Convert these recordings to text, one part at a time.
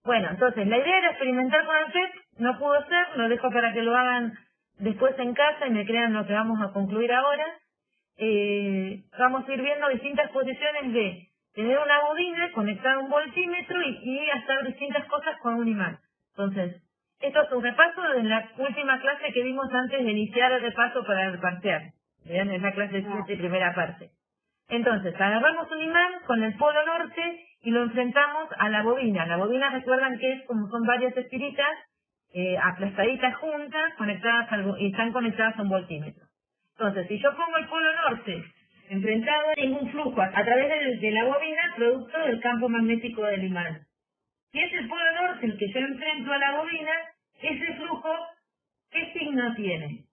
Bueno, entonces la idea era experimentar con el PET, no pudo ser, lo dejo para que lo hagan después en casa y me crean lo que vamos a concluir ahora. Vamos a ir viendo distintas posiciones de tener una bobina, conectar un voltímetro y hacer distintas cosas con un imán. Entonces, esto es un repaso de la última clase que vimos antes de iniciar el repaso para el parcial. Vean, es la clase 7, primera parte. Entonces, agarramos un imán con el polo norte y lo enfrentamos a la bobina. La bobina, recuerdan que es como son varias estiritas aplastaditas juntas, conectadas y están conectadas a un voltímetro. Entonces, si yo pongo el polo norte enfrentado a ningún flujo a través de la bobina, producto del campo magnético del imán. Si es el polo norte el que yo enfrento a la bobina, ese flujo, ¿qué signo tiene?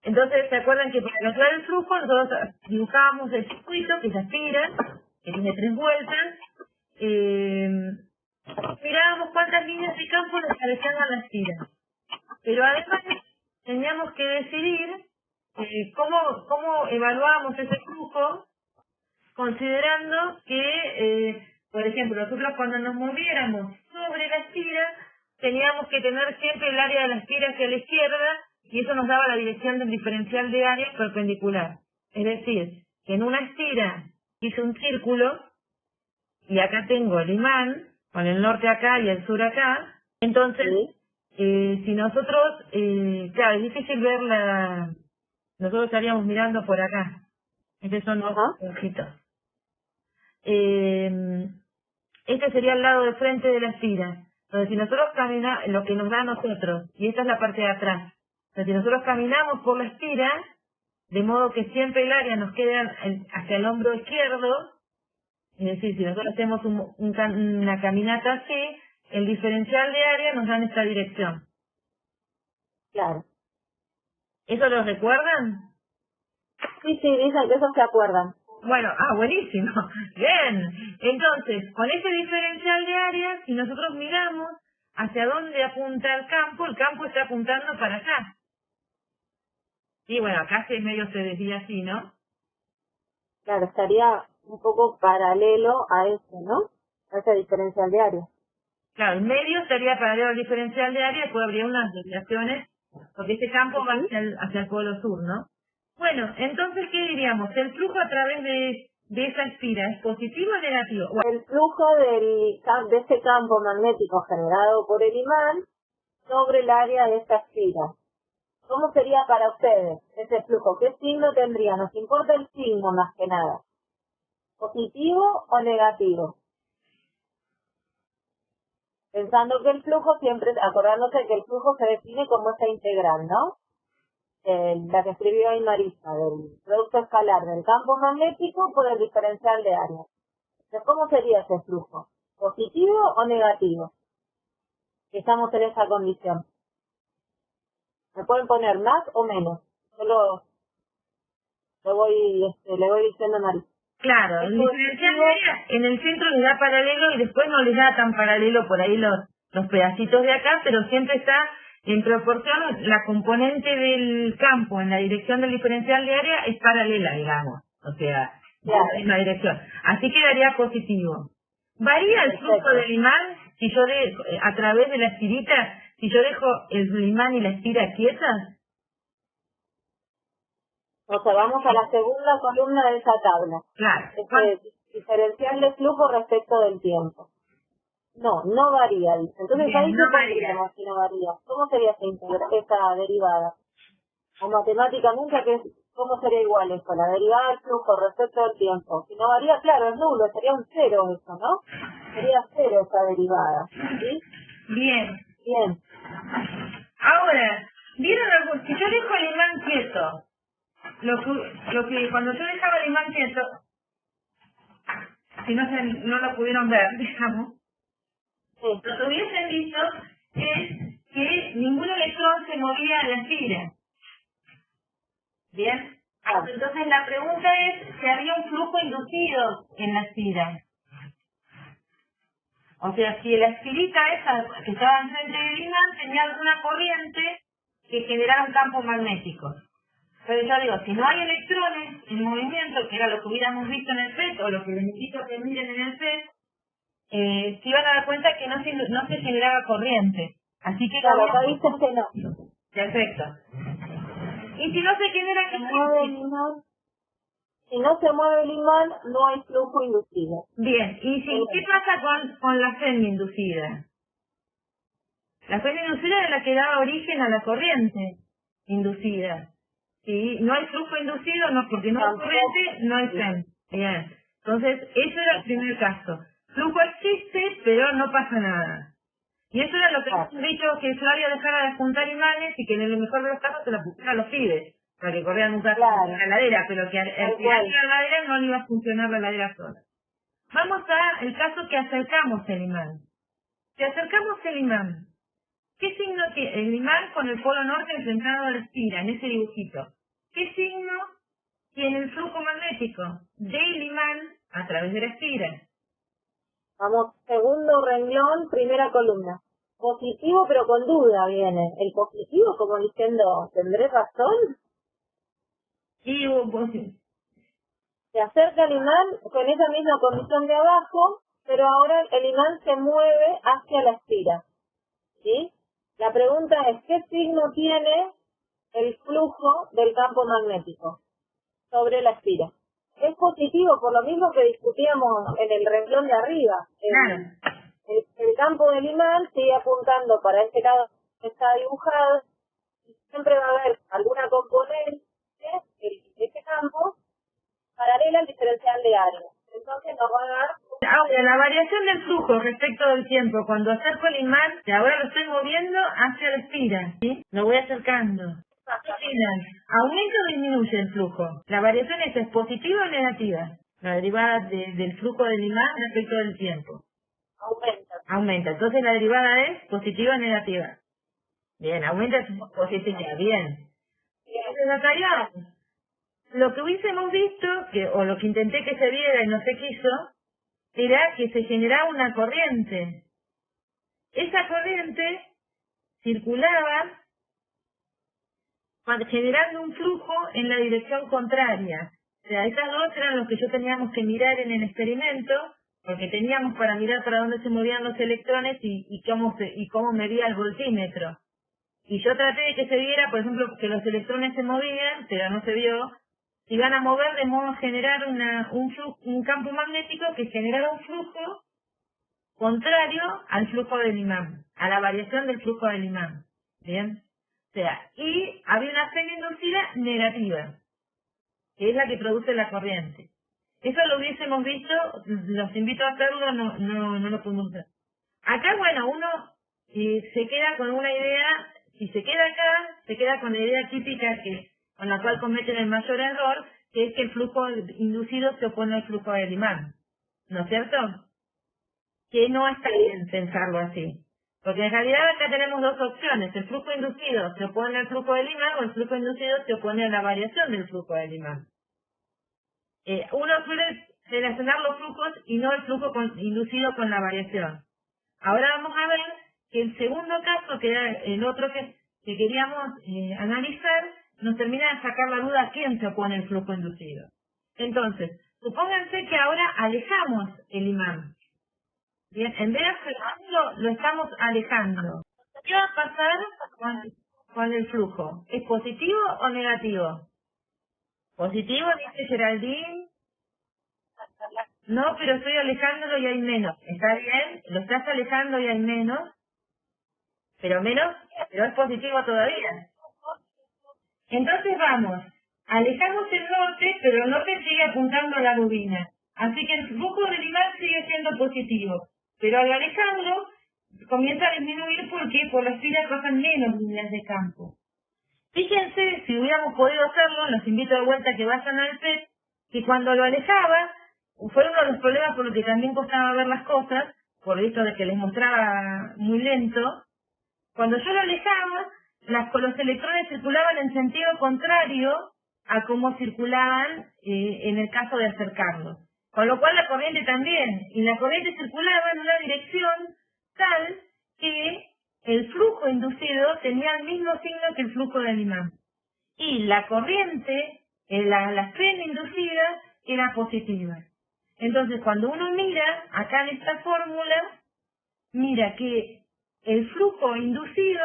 Entonces, ¿se acuerdan que para calcular el flujo nosotros dibujábamos el circuito que se aspira, que tiene 3 vueltas, mirábamos cuántas líneas de campo le parecían a la estira. Pero además teníamos que decidir cómo evaluábamos ese flujo, considerando que, por ejemplo, nosotros cuando nos moviéramos sobre la estira, teníamos que tener siempre el área de la estira hacia la izquierda, y eso nos daba la dirección del diferencial de área perpendicular. Es decir, que en una estira hice un círculo, y acá tengo el imán, con el norte acá y el sur acá. Entonces, si nosotros, claro, es difícil ver nosotros estaríamos mirando por acá. Estos son los ojitos. Este sería el lado de frente de la estira. Entonces, si nosotros caminamos, lo que nos da a nosotros, y esta es la parte de atrás. Entonces, si nosotros caminamos por la estira, de modo que siempre el área nos queda hacia el hombro izquierdo, es decir, si nosotros hacemos una caminata así, el diferencial de área nos da en esta dirección. Claro. ¿Eso lo recuerdan? Sí, dicen que eso se acuerdan. Bueno, buenísimo. Bien. Entonces, con ese diferencial de área, si nosotros miramos hacia dónde apunta el campo está apuntando para acá. Y bueno, acá medio se desvía así, ¿no? Claro, estaría un poco paralelo a ¿no? A ese diferencial de área. Claro, el medio estaría paralelo al diferencial de área, después habría unas desviaciones, porque este campo va hacia el polo sur, ¿no? Bueno, entonces, ¿qué diríamos? ¿El flujo a través de esa estira es positivo o negativo? El flujo de este campo magnético generado por el imán sobre el área de esta estira. ¿Cómo sería para ustedes ese flujo? ¿Qué signo tendría? Nos importa el signo más que nada. ¿Positivo o negativo? Pensando que el flujo siempre, acordándose que el flujo se define como esta integral, ¿no? La que escribió ahí Marisa, del producto escalar del campo magnético por el diferencial de área. Entonces, ¿cómo sería ese flujo? ¿Positivo o negativo? Estamos en esa condición. ¿Me pueden poner más o menos? Yo le voy diciendo a Marisa. Claro, el diferencial de área en el centro le da paralelo y después no le da tan paralelo por ahí los pedacitos de acá, pero siempre está en proporción, la componente del campo en la dirección del diferencial de área es paralela, digamos, o sea, en la misma dirección. Así quedaría positivo. ¿Varía el flujo del imán si yo a través de la estirita, si yo dejo el imán y la estira quietas? O sea, vamos a la segunda columna de esa tabla. Claro. Diferencial de flujo respecto del tiempo. No varía. Entonces bien, ahí no varía. Si no varía. ¿Cómo sería esa derivada? O matemáticamente, ¿cómo sería igual eso? La derivada del flujo respecto del tiempo. Si no varía, claro, es nulo, sería un cero eso, ¿no? Sería cero esa derivada. ¿Sí? Bien. Bien. Ahora, ¿vieron algo? Si yo dejo el imán quieto, lo que cuando yo dejaba el imán quieto, si no lo pudieron ver, digamos, lo que hubiesen visto es que ningún electrón se movía a la estira. ¿Bien? Entonces la pregunta es si había un flujo inducido en la estira. O sea, si la estirita esa que estaba enfrente del imán tenía alguna corriente que generara un campo magnético. Pero ya digo, si no hay electrones en movimiento, que era lo que hubiéramos visto en el PET, o lo que les invito a que miren en el PET, se iban a dar cuenta que no se generaba corriente. Así que claro, acá dices que no. Perfecto. Y si no se genera corriente, si no se mueve el imán, no hay flujo inducido. Bien, ¿y qué pasa con la semi-inducida? La semi-inducida es la que da origen a la corriente inducida. Si no hay flujo inducido, no, porque no hay corriente, no hay semi. Bien. Entonces, ese era el primer caso. Flujo existe, pero no pasa nada. Y eso era lo que hemos dicho, que Flavia dejara de juntar imanes y que en el mejor de los casos se la pusiera a los pibes, para que corrieran un carro en la heladera, pero que al tirar la heladera no le iba a funcionar la heladera sola. Vamos a el caso que acercamos el imán. Si acercamos el imán, ¿qué signo tiene el imán con el polo norte enfrentado a la espira, en ese dibujito? ¿Qué signo tiene el flujo magnético del imán a través de la espira? Vamos, segundo renglón, primera columna. Positivo pero con duda viene. El positivo como diciendo, ¿tendré razón? Y se acerca el imán con esa misma condición de abajo, pero ahora el imán se mueve hacia la espira. ¿Sí? La pregunta es, ¿qué signo tiene el flujo del campo magnético sobre la espira? Es positivo, por lo mismo que discutíamos en el renglón de arriba. El campo del imán sigue apuntando para este lado que está dibujado, y siempre va a haber alguna componente de ese campo paralela al diferencial de área. Entonces nos va a dar... Ahora, la variación del flujo respecto del tiempo, cuando acerco el imán, que ahora lo estoy moviendo hacia la espira, ¿sí? Lo voy acercando. ¿Aumenta o disminuye el flujo? La variación es positiva o negativa, la derivada del flujo del imán respecto del tiempo. Aumenta. Entonces la derivada es positiva o negativa. Bien, aumenta su positividad. Bien. Entonces acá lo que hubiésemos visto, o lo que intenté que se viera y no se quiso, era que se generaba una corriente. Esa corriente circulaba generando un flujo en la dirección contraria. O sea, esas dos eran los que yo teníamos que mirar en el experimento, porque teníamos para mirar para dónde se movían los electrones y cómo medía el voltímetro. Y yo traté de que se viera, por ejemplo, que los electrones se movían, pero no se vio. Se iban a mover de modo a generar un campo magnético que generara un flujo contrario al flujo del imán, a la variación del flujo del imán. ¿Bien? O sea, y había una semi-inducida negativa, que es la que produce la corriente. Eso lo hubiésemos visto, los invito a hacerlo, no lo podemos hacer. Acá, bueno, uno se queda con una idea, si se queda acá, se queda con la idea típica con la cual cometen el mayor error, que es que el flujo inducido se opone al flujo del imán. ¿No es cierto? Que no está bien pensarlo así. Porque en realidad acá tenemos dos opciones. El flujo inducido se opone al flujo del imán o el flujo inducido se opone a la variación del flujo del imán. Uno suele relacionar los flujos y no el flujo inducido con la variación. Ahora vamos a ver que el segundo caso, que era el otro que queríamos analizar, nos termina de sacar la duda a quién se opone el flujo inducido. Entonces, supónganse que ahora alejamos el imán. Bien, en vez de acercarlo, lo estamos alejando. ¿Qué va a pasar con el flujo? ¿Es positivo o negativo? ¿Positivo, dice Geraldine? No, pero estoy alejándolo y hay menos. ¿Está bien? Lo estás alejando y hay menos. Pero es positivo todavía. Entonces vamos, alejamos el norte, pero el norte sigue apuntando a la bobina. Así que el flujo del imán sigue siendo positivo. Pero al alejarlo, comienza a disminuir porque por la espira pasan menos líneas de campo. Fíjense, si hubiéramos podido hacerlo, los invito de vuelta a que vayan al PET, que cuando lo alejaba, fue uno de los problemas por los que también costaba ver las cosas, por esto de que les mostraba muy lento. Cuando yo lo alejaba, los electrones circulaban en sentido contrario a cómo circulaban en el caso de acercarlo. Con lo cual la corriente también, y la corriente circulaba en una dirección tal que el flujo inducido tenía el mismo signo que el flujo del imán. Y la corriente, la semi inducida, era positiva. Entonces, cuando uno mira acá en esta fórmula, mira que el flujo inducido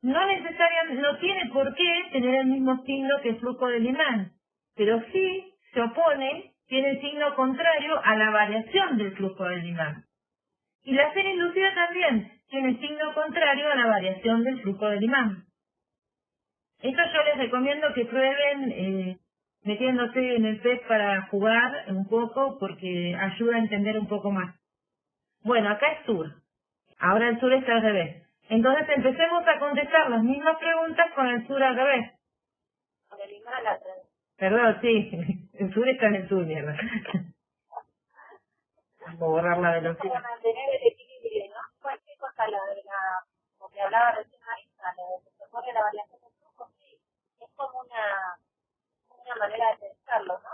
no necesariamente, no tiene por qué tener el mismo signo que el flujo del imán, pero sí se opone, tiene el signo contrario a la variación del flujo del imán. Y la serie inducida también tiene el signo contrario a la variación del flujo del imán. Esto yo les recomiendo que prueben metiéndose en el PET para jugar un poco porque ayuda a entender un poco más. Bueno, acá es sur. Ahora el sur está al revés. Entonces empecemos a contestar las mismas preguntas con el sur al revés. Con el imán al revés. Perdón, sí. El sur está en el sur, mierda. Vamos a borrar la velocidad. Para mantener el equilibrio, ¿no? Cualquier cosa, como que hablaba recién Marisa, lo de que se pone la variación del flujo, sí, es como una manera de pensarlo, ¿no?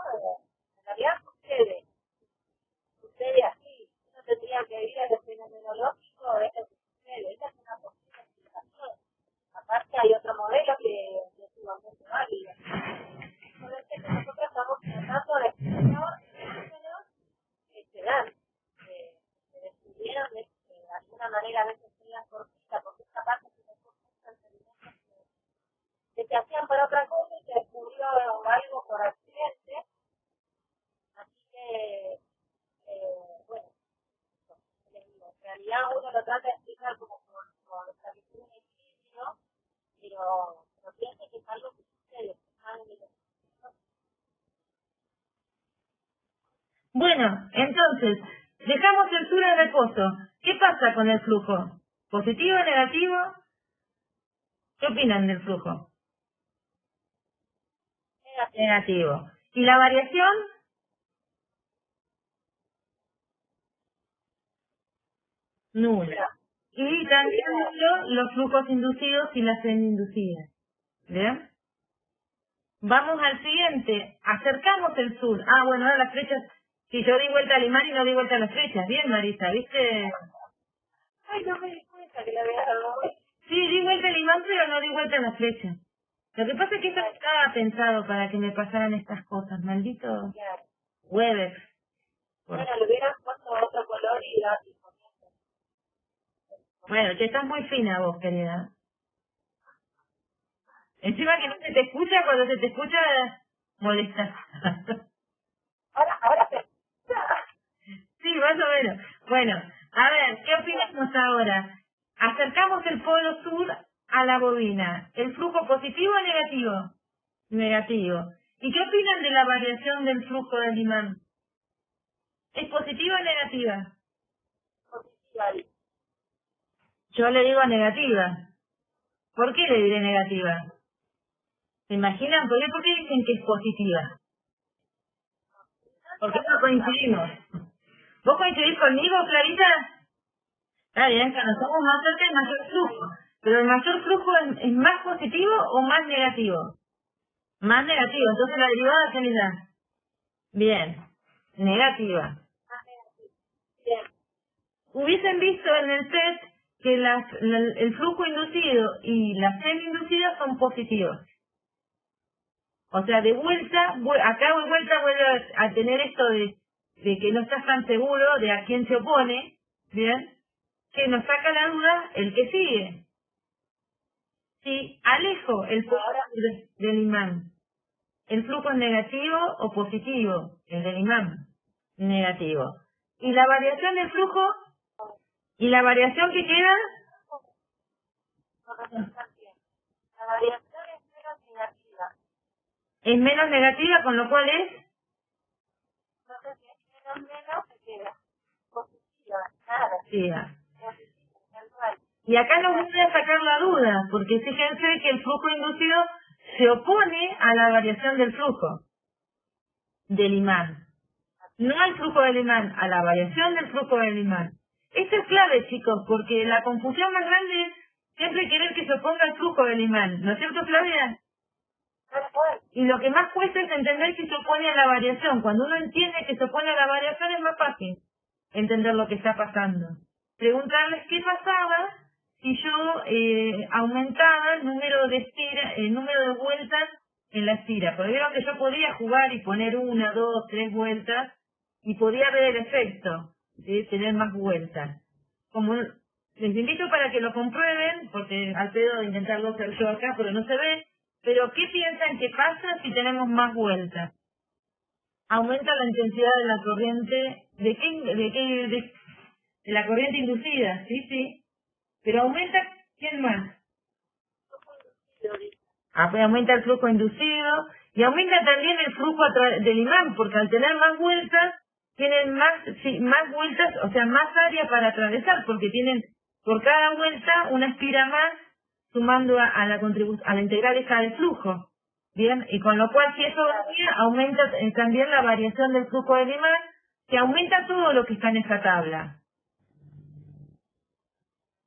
En realidad sucede así. Uno tendría que ir a lo fenomenológico, es lo que sucede. Esa es una posible explicación. Aparte hay otro modelo que es igualmente válido. Solo es que nosotros estamos tratando de explicar fenómenos que se dan, que se descubrieron de alguna manera, a veces sería cortita, porque esta parte se nos puso experimentos que se hacían para otra cosa y se descubrió algo por accidente. Así que, bueno, les digo, en realidad uno lo trata de explicar como con establecer un equilibrio, pero piense que es algo que sucede, Bueno, entonces, dejamos el sur en reposo. ¿Qué pasa con el flujo? ¿Positivo o negativo? ¿Qué opinan del flujo? Negativo. ¿Y la variación? Nula. Y también los flujos inducidos y las semi-inducidas. ¿Bien? Vamos al siguiente. Acercamos el sur. Ah, bueno, ahora las flechas. Si yo di vuelta al imán y no di vuelta a las flechas. Bien, Marisa, ¿viste? Ay, no me di cuenta que la había dado. Sí, di vuelta al imán, pero no di vuelta a las flechas. Lo que pasa es que esto no estaba pensado para que me pasaran estas cosas. Maldito Webex. Bueno, le hubieran puesto otro color y lápiz. Bueno, que estás muy fina vos, querida. Encima que no se te escucha, cuando se te escucha, molesta. Ahora se... Sí, más o menos. Bueno, a ver, ¿qué opinamos ahora? Acercamos el polo sur a la bobina. ¿El flujo positivo o negativo? Negativo. ¿Y qué opinan de la variación del flujo del imán? ¿Es positiva o negativa? Positiva. Yo le digo negativa. ¿Por qué le diré negativa? ¿Se imaginan? ¿Por qué dicen que es positiva? Porque no coincidimos. ¿Vos coincidís conmigo, Clarita? Está bien, cuando somos más cerca hay mayor flujo. Pero el mayor flujo es más positivo o más negativo. Más negativo. Entonces la derivada, ¿qué le da? Bien. Negativa. Bien. Hubiesen visto en el test que el flujo inducido y las semi-inducidas son positivos. O sea, de vuelta, acá de vuelta vuelve a tener esto de que no estás tan seguro de a quién se opone, ¿bien? Que nos saca la duda el que sigue. Si alejo el flujo del imán, ¿el flujo es negativo o positivo? El del imán, negativo. ¿Y la variación del flujo? ¿Y la variación que queda? La variación es menos negativa. Es menos negativa, con lo cual es... No sé si es menos, se queda positiva. Nada. Sí. Y acá nos voy a sacar la duda, porque fíjense que el flujo inducido se opone a la variación del flujo del imán. No al flujo del imán, a la variación del flujo del imán. Esto es clave, chicos, porque la confusión más grande es siempre querer que se oponga al flujo del imán. ¿No es cierto, Flavia? Y lo que más cuesta es entender que se opone a la variación. Cuando uno entiende que se opone a la variación es más fácil entender lo que está pasando. Preguntarles qué pasaba si yo aumentaba el número de vueltas en la estira. Porque vieron que yo podía jugar y poner 1, 2, 3 vueltas y podía ver el efecto de tener más vueltas. Como les invito para que lo comprueben, porque al pedo de intentarlo hacer yo acá, pero no se ve, pero ¿qué piensan que pasa si tenemos más vueltas? Aumenta la intensidad de la corriente, de la corriente inducida, sí, pero aumenta, ¿quién más? Pues aumenta el flujo inducido y aumenta también el flujo del imán, porque al tener más vueltas, tienen más vueltas, o sea, más área para atravesar, porque tienen por cada vuelta una espira más, sumando a la integral esa de flujo. Bien, y con lo cual si eso varía, aumenta también la variación del flujo del imán, que aumenta todo lo que está en esa tabla.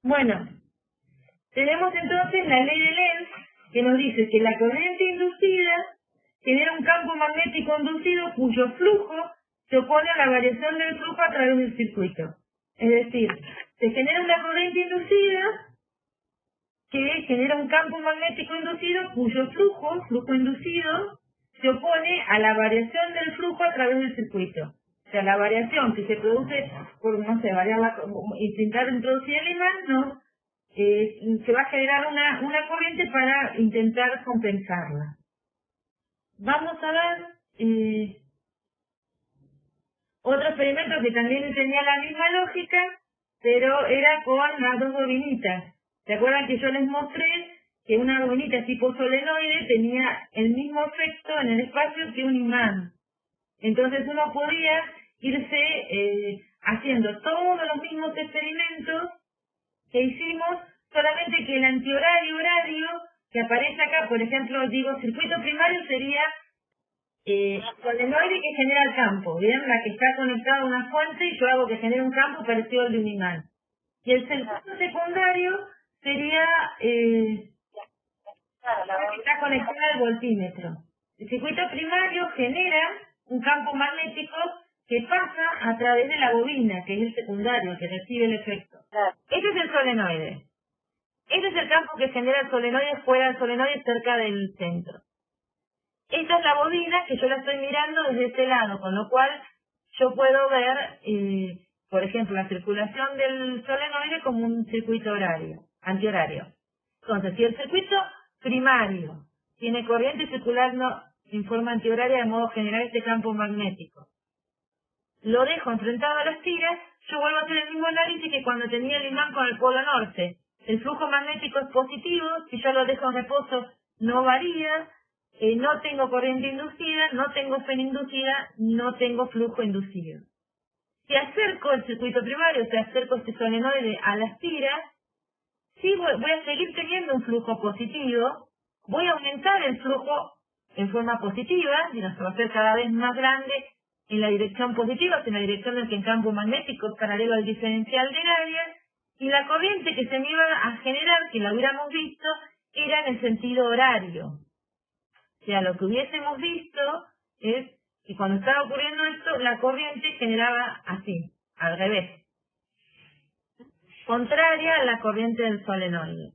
Bueno, tenemos entonces la ley de Lenz, que nos dice que la corriente inducida genera un campo magnético inducido cuyo flujo se opone a la variación del flujo a través del circuito. Es decir, se genera una corriente inducida que genera un campo magnético inducido cuyo flujo inducido, se opone a la variación del flujo a través del circuito. O sea, la variación que se produce por, no sé, intentar introducir el imán, ¿no? Se va a generar una corriente para intentar compensarla. Vamos a ver otro experimento que también tenía la misma lógica, pero era con las dos bobinitas. ¿Se acuerdan que yo les mostré que una bobinita tipo solenoide tenía el mismo efecto en el espacio que un imán? Entonces uno podía irse haciendo todos los mismos experimentos que hicimos, solamente que el antihorario que aparece acá, por ejemplo, digo, circuito primario sería solenoide que genera el campo, ¿bien? La que está conectada a una fuente y yo hago que genere un campo parecido al de un imán. Y el circuito secundario sería la que está conectada al voltímetro. El circuito primario genera un campo magnético que pasa a través de la bobina, que es el secundario, que recibe el efecto. Este es el solenoide. Este es el campo que genera el solenoide fuera del solenoide cerca del centro. Esta es la bobina que yo la estoy mirando desde este lado, con lo cual yo puedo ver, por ejemplo, la circulación del solenoide como un circuito antihorario. Entonces, si el circuito primario tiene corriente circulando en forma antihoraria de modo general este campo magnético, lo dejo enfrentado a las tiras, yo vuelvo a hacer el mismo análisis que cuando tenía el imán con el polo norte. El flujo magnético es positivo, si yo lo dejo en reposo no varía, no tengo corriente inducida, no tengo fe inducida, no tengo flujo inducido. Si acerco el circuito primario, si acerco este solenoide a las tiras, sí voy a seguir teniendo un flujo positivo, voy a aumentar el flujo en forma positiva, y se va a hacer cada vez más grande en la dirección positiva, en la dirección en que el campo magnético es paralelo al diferencial del área, y la corriente que se me iba a generar, que la hubiéramos visto, era en el sentido horario. O sea, lo que hubiésemos visto es que cuando estaba ocurriendo esto, la corriente generaba así, al revés, contraria a la corriente del solenoide.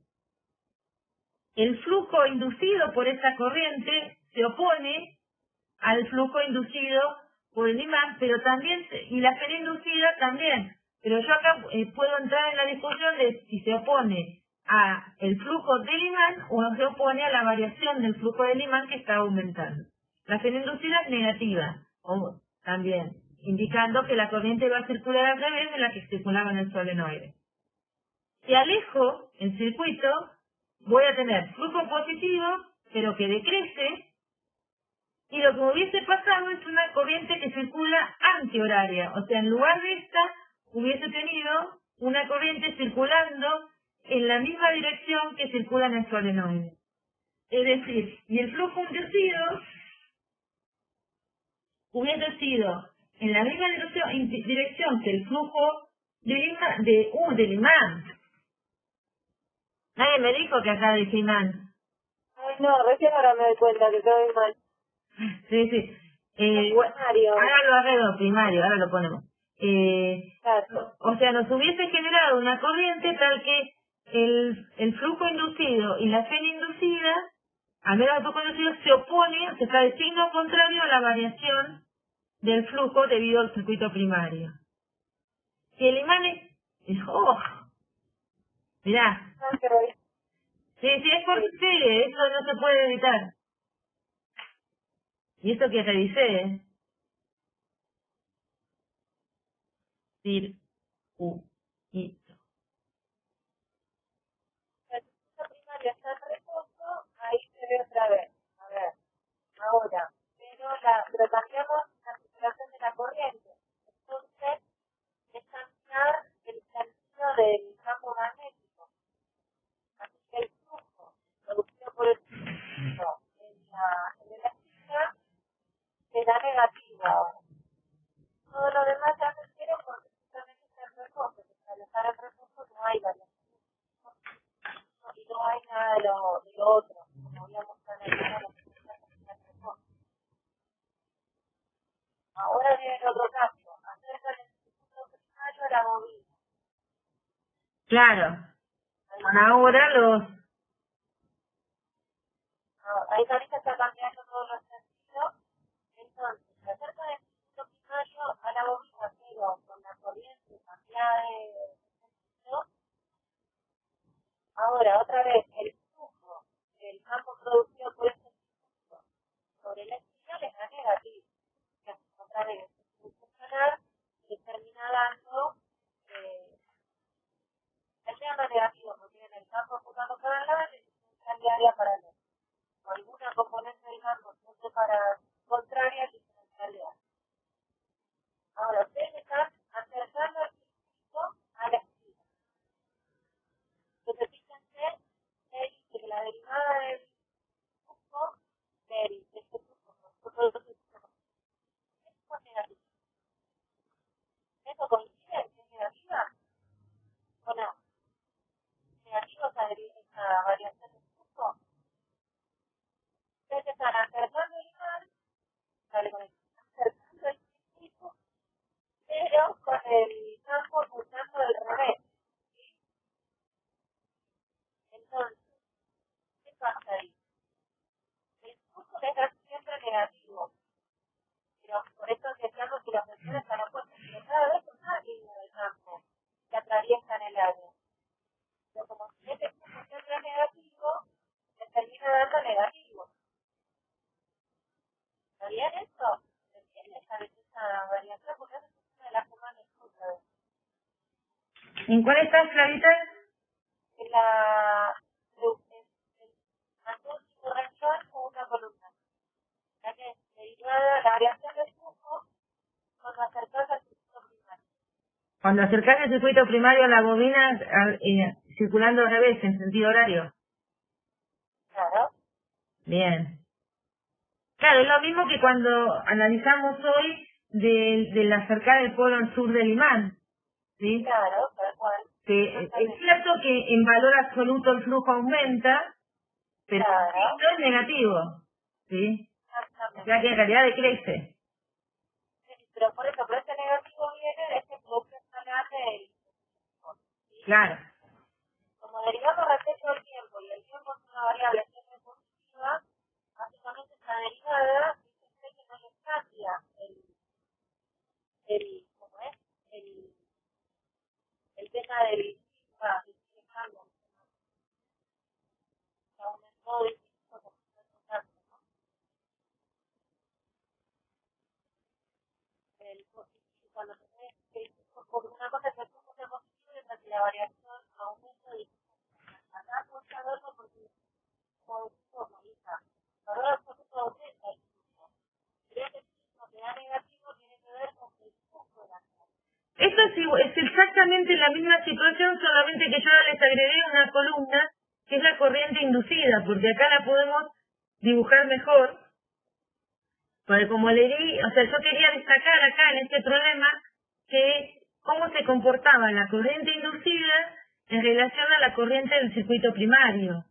El flujo inducido por esa corriente se opone al flujo inducido por el imán, pero también, y la fe inducida también. Pero yo acá puedo entrar en la discusión de si se opone a el flujo del imán o se opone a la variación del flujo del imán que está aumentando. La fe inducida es negativa, o también, indicando que la corriente va a circular al revés de la que circulaba en el solenoide. Si alejo el circuito, voy a tener flujo positivo, pero que decrece, y lo que me hubiese pasado es una corriente que circula antihoraria, o sea, en lugar de esta, hubiese tenido una corriente circulando en la misma dirección que circula en el solenoide. Es decir, y el flujo inducido hubiese sido en la misma dirección que el flujo del imán. Nadie me dijo que acá dice imán. Ay, no, recién ahora me doy cuenta que todo es mal. Sí. Ahora lo arreglo primario, ahora lo ponemos. Claro. O sea, nos hubiese generado una corriente tal que el flujo inducido y la fe inducida, al menos el flujo inducido, se opone, se está de signo contrario a la variación del flujo debido al circuito primario. Si el imán es... ¡Oh! Mirá. Sí, es por sigue, eso no se puede evitar. Y esto que revisé, circuito. Primaria está en reposo, ahí se ve otra vez. A ver, ahora, pero cambiamos la circulación de la corriente. Entonces, es cambiar el sentido del campo magnético. Así que el flujo producido por el flujo en la electricidad será negativo ahora. Todo lo demás ya se quiere porque justamente está en reposo. Al estar en reposo no hay variación. Y no hay nada de lo otro, como habíamos analizado en reposo. Ahora viene el otro caso, acerca del circuito primario a la bobina. Claro. Ahora Ahí también se está cambiando todos los sentidos. Entonces, acerca del circuito primario a la bobina, pero con la corriente cambiada de sentido. Ahora, otra vez, el flujo del campo producido por este circuito sobre la espiral es negativo. Otra vez, funcionar y termina dando el tema negativo, porque en el campo ocupado cada lado es diferencial área paralela. O alguna componente del campo siempre para contraria al diferencial de área. Ahora, ustedes están acercando el circuito a la esquina. Entonces, fíjense que la derivada del flujo de este flujo es negativo. ¿Eso coincide? ¿Es negativa o no? ¿Negativo esa variación del flujo? Ustedes están acercando el imán, acercando el circuito, pero con el campo pulsando al revés. Entonces, ¿qué pasa ahí? El flujo es siempre negativo, pero por eso decíamos que las tensiones están opuestas, pero cada vez es más línea del campo que atraviesan el área. Pero como si este flujo siempre es negativo, se termina dando negativo. ¿Está bien esto? ¿Se entiende esa variación? Porque esa es una de las que más les gusta. ¿En cuál está, Flavita? En la último renglón o una columna. Ya que derivada la variación del flujo cuando acercás al circuito primario. Cuando acercás el circuito primario a la bobina circulando al revés, en sentido horario. Claro. Bien. Claro, es lo mismo que cuando analizamos hoy de acercar el polo al sur del imán. ¿Sí? Claro, tal cual. Es cierto que en valor absoluto el flujo aumenta, pero no es negativo. ¿Sí? O sea que en realidad decrece. Pero por ese negativo viene de este producto escalar del... Claro. Como derivamos respecto al tiempo y el tiempo es una variable siempre positiva, básicamente esta derivada dice que no le cambia ¿cómo es? El tema del cambio. Se aumentó de cuando se ve porque una cosa es que el flujo sea positivo y otra que la variación aumenta de acá cuesta verlo porque como formaliza. Ahora el flujo aumenta el flujo. Pero ese flujo que da negativo tiene que ver con el flujo de la carga. Esto es exactamente la misma situación, solamente que yo ahora les agregué una columna que es la corriente inducida, porque acá la podemos dibujar mejor. Porque como le di, o sea, yo quería destacar acá en este problema que cómo se comportaba la corriente inducida en relación a la corriente del circuito primario.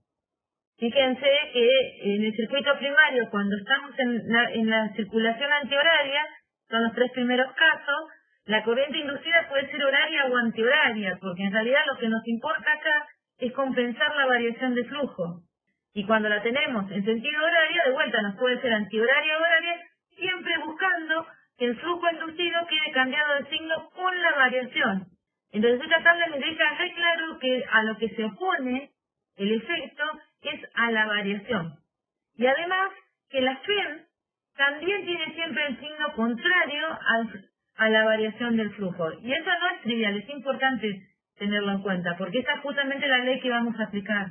Fíjense que en el circuito primario, cuando estamos en la circulación antihoraria, son los tres primeros casos, la corriente inducida puede ser horaria o antihoraria, porque en realidad lo que nos importa acá es compensar la variación de flujo. Y cuando la tenemos en sentido horario, de vuelta nos puede ser antihoraria o horaria, siempre buscando que el flujo inducido quede cambiado de signo con la variación. Entonces esta tabla me deja re claro que a lo que se opone el efecto es a la variación. Y además que la FEM también tiene siempre el signo contrario a la variación del flujo. Y eso no es trivial, es importante tenerlo en cuenta, porque esa es justamente la ley que vamos a aplicar.